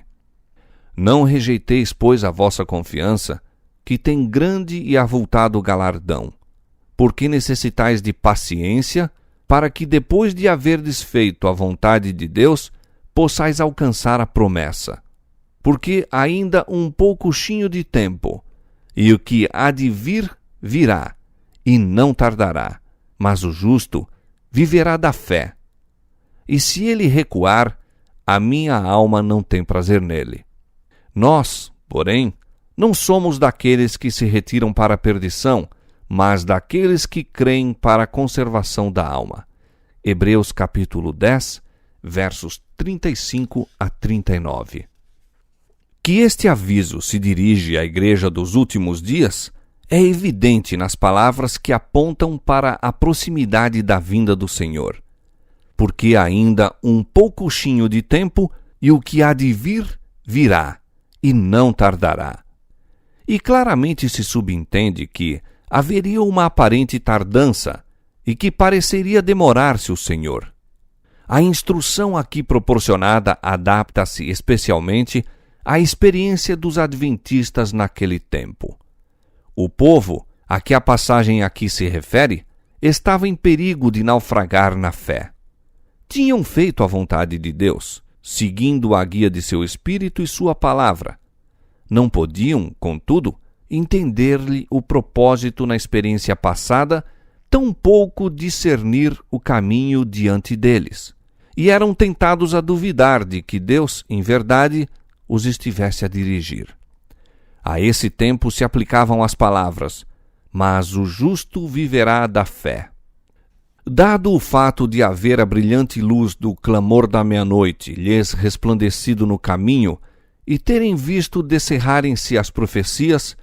A: Não rejeiteis, pois, a vossa confiança, que tem grande e avultado galardão, porque necessitais de paciência, para que depois de haverdes feito a vontade de Deus, possais alcançar a promessa. Porque ainda um poucochinho de tempo, e o que há de vir, virá, e não tardará. Mas o justo viverá da fé. E se ele recuar, a minha alma não tem prazer nele. Nós, porém, não somos daqueles que se retiram para a perdição, mas daqueles que creem para a conservação da alma. Hebreus capítulo 10, versos 35 a 39. Que este aviso se dirige à igreja dos últimos dias é evidente nas palavras que apontam para a proximidade da vinda do Senhor. Porque ainda um poucochinho de tempo, e o que há de vir, virá, e não tardará. E claramente se subentende que haveria uma aparente tardança, e que pareceria demorar-se o Senhor. A instrução aqui proporcionada adapta-se especialmente à experiência dos adventistas naquele tempo. O povo, a que a passagem aqui se refere, estava em perigo de naufragar na fé. Tinham feito a vontade de Deus, seguindo a guia de seu Espírito e sua palavra. Não podiam, contudo, entender-lhe o propósito na experiência passada, tampouco discernir o caminho diante deles, e eram tentados a duvidar de que Deus, em verdade, os estivesse a dirigir. A esse tempo se aplicavam as palavras: mas o justo viverá da fé. Dado o fato de haver a brilhante luz do clamor da meia-noite lhes resplandecido no caminho, e terem visto descerrarem-se as profecias,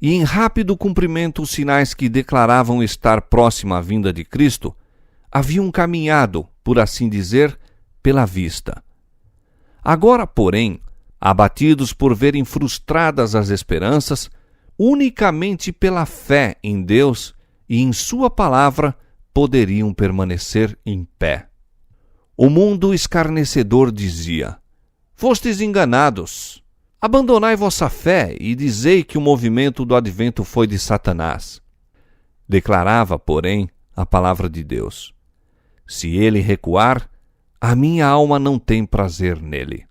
A: e em rápido cumprimento os sinais que declaravam estar próxima a vinda de Cristo, haviam caminhado, por assim dizer, pela vista. Agora, porém, abatidos por verem frustradas as esperanças, unicamente pela fé em Deus e em sua palavra poderiam permanecer em pé. O mundo escarnecedor dizia: fostes enganados. Abandonai vossa fé e dizei que o movimento do advento foi de Satanás. Declarava, porém, a palavra de Deus: se ele recuar, a minha alma não tem prazer nele.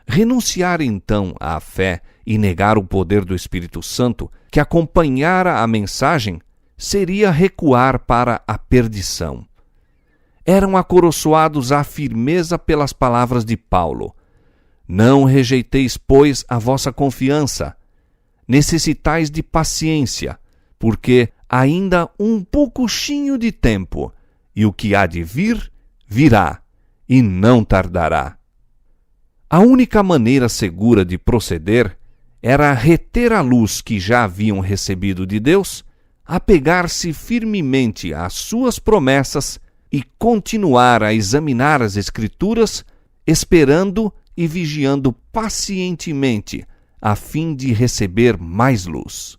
A: Renunciar então à fé e negar o poder do Espírito Santo que acompanhara a mensagem seria recuar para a perdição. Eram acoroçoados à firmeza pelas palavras de Paulo: não rejeiteis, pois, a vossa confiança. Necessitais de paciência, porque ainda um poucochinho de tempo, e o que há de vir, virá, e não tardará. A única maneira segura de proceder era reter a luz que já haviam recebido de Deus, apegar-se firmemente às suas promessas e continuar a examinar as Escrituras, esperando e vigiando pacientemente, a fim de receber mais luz.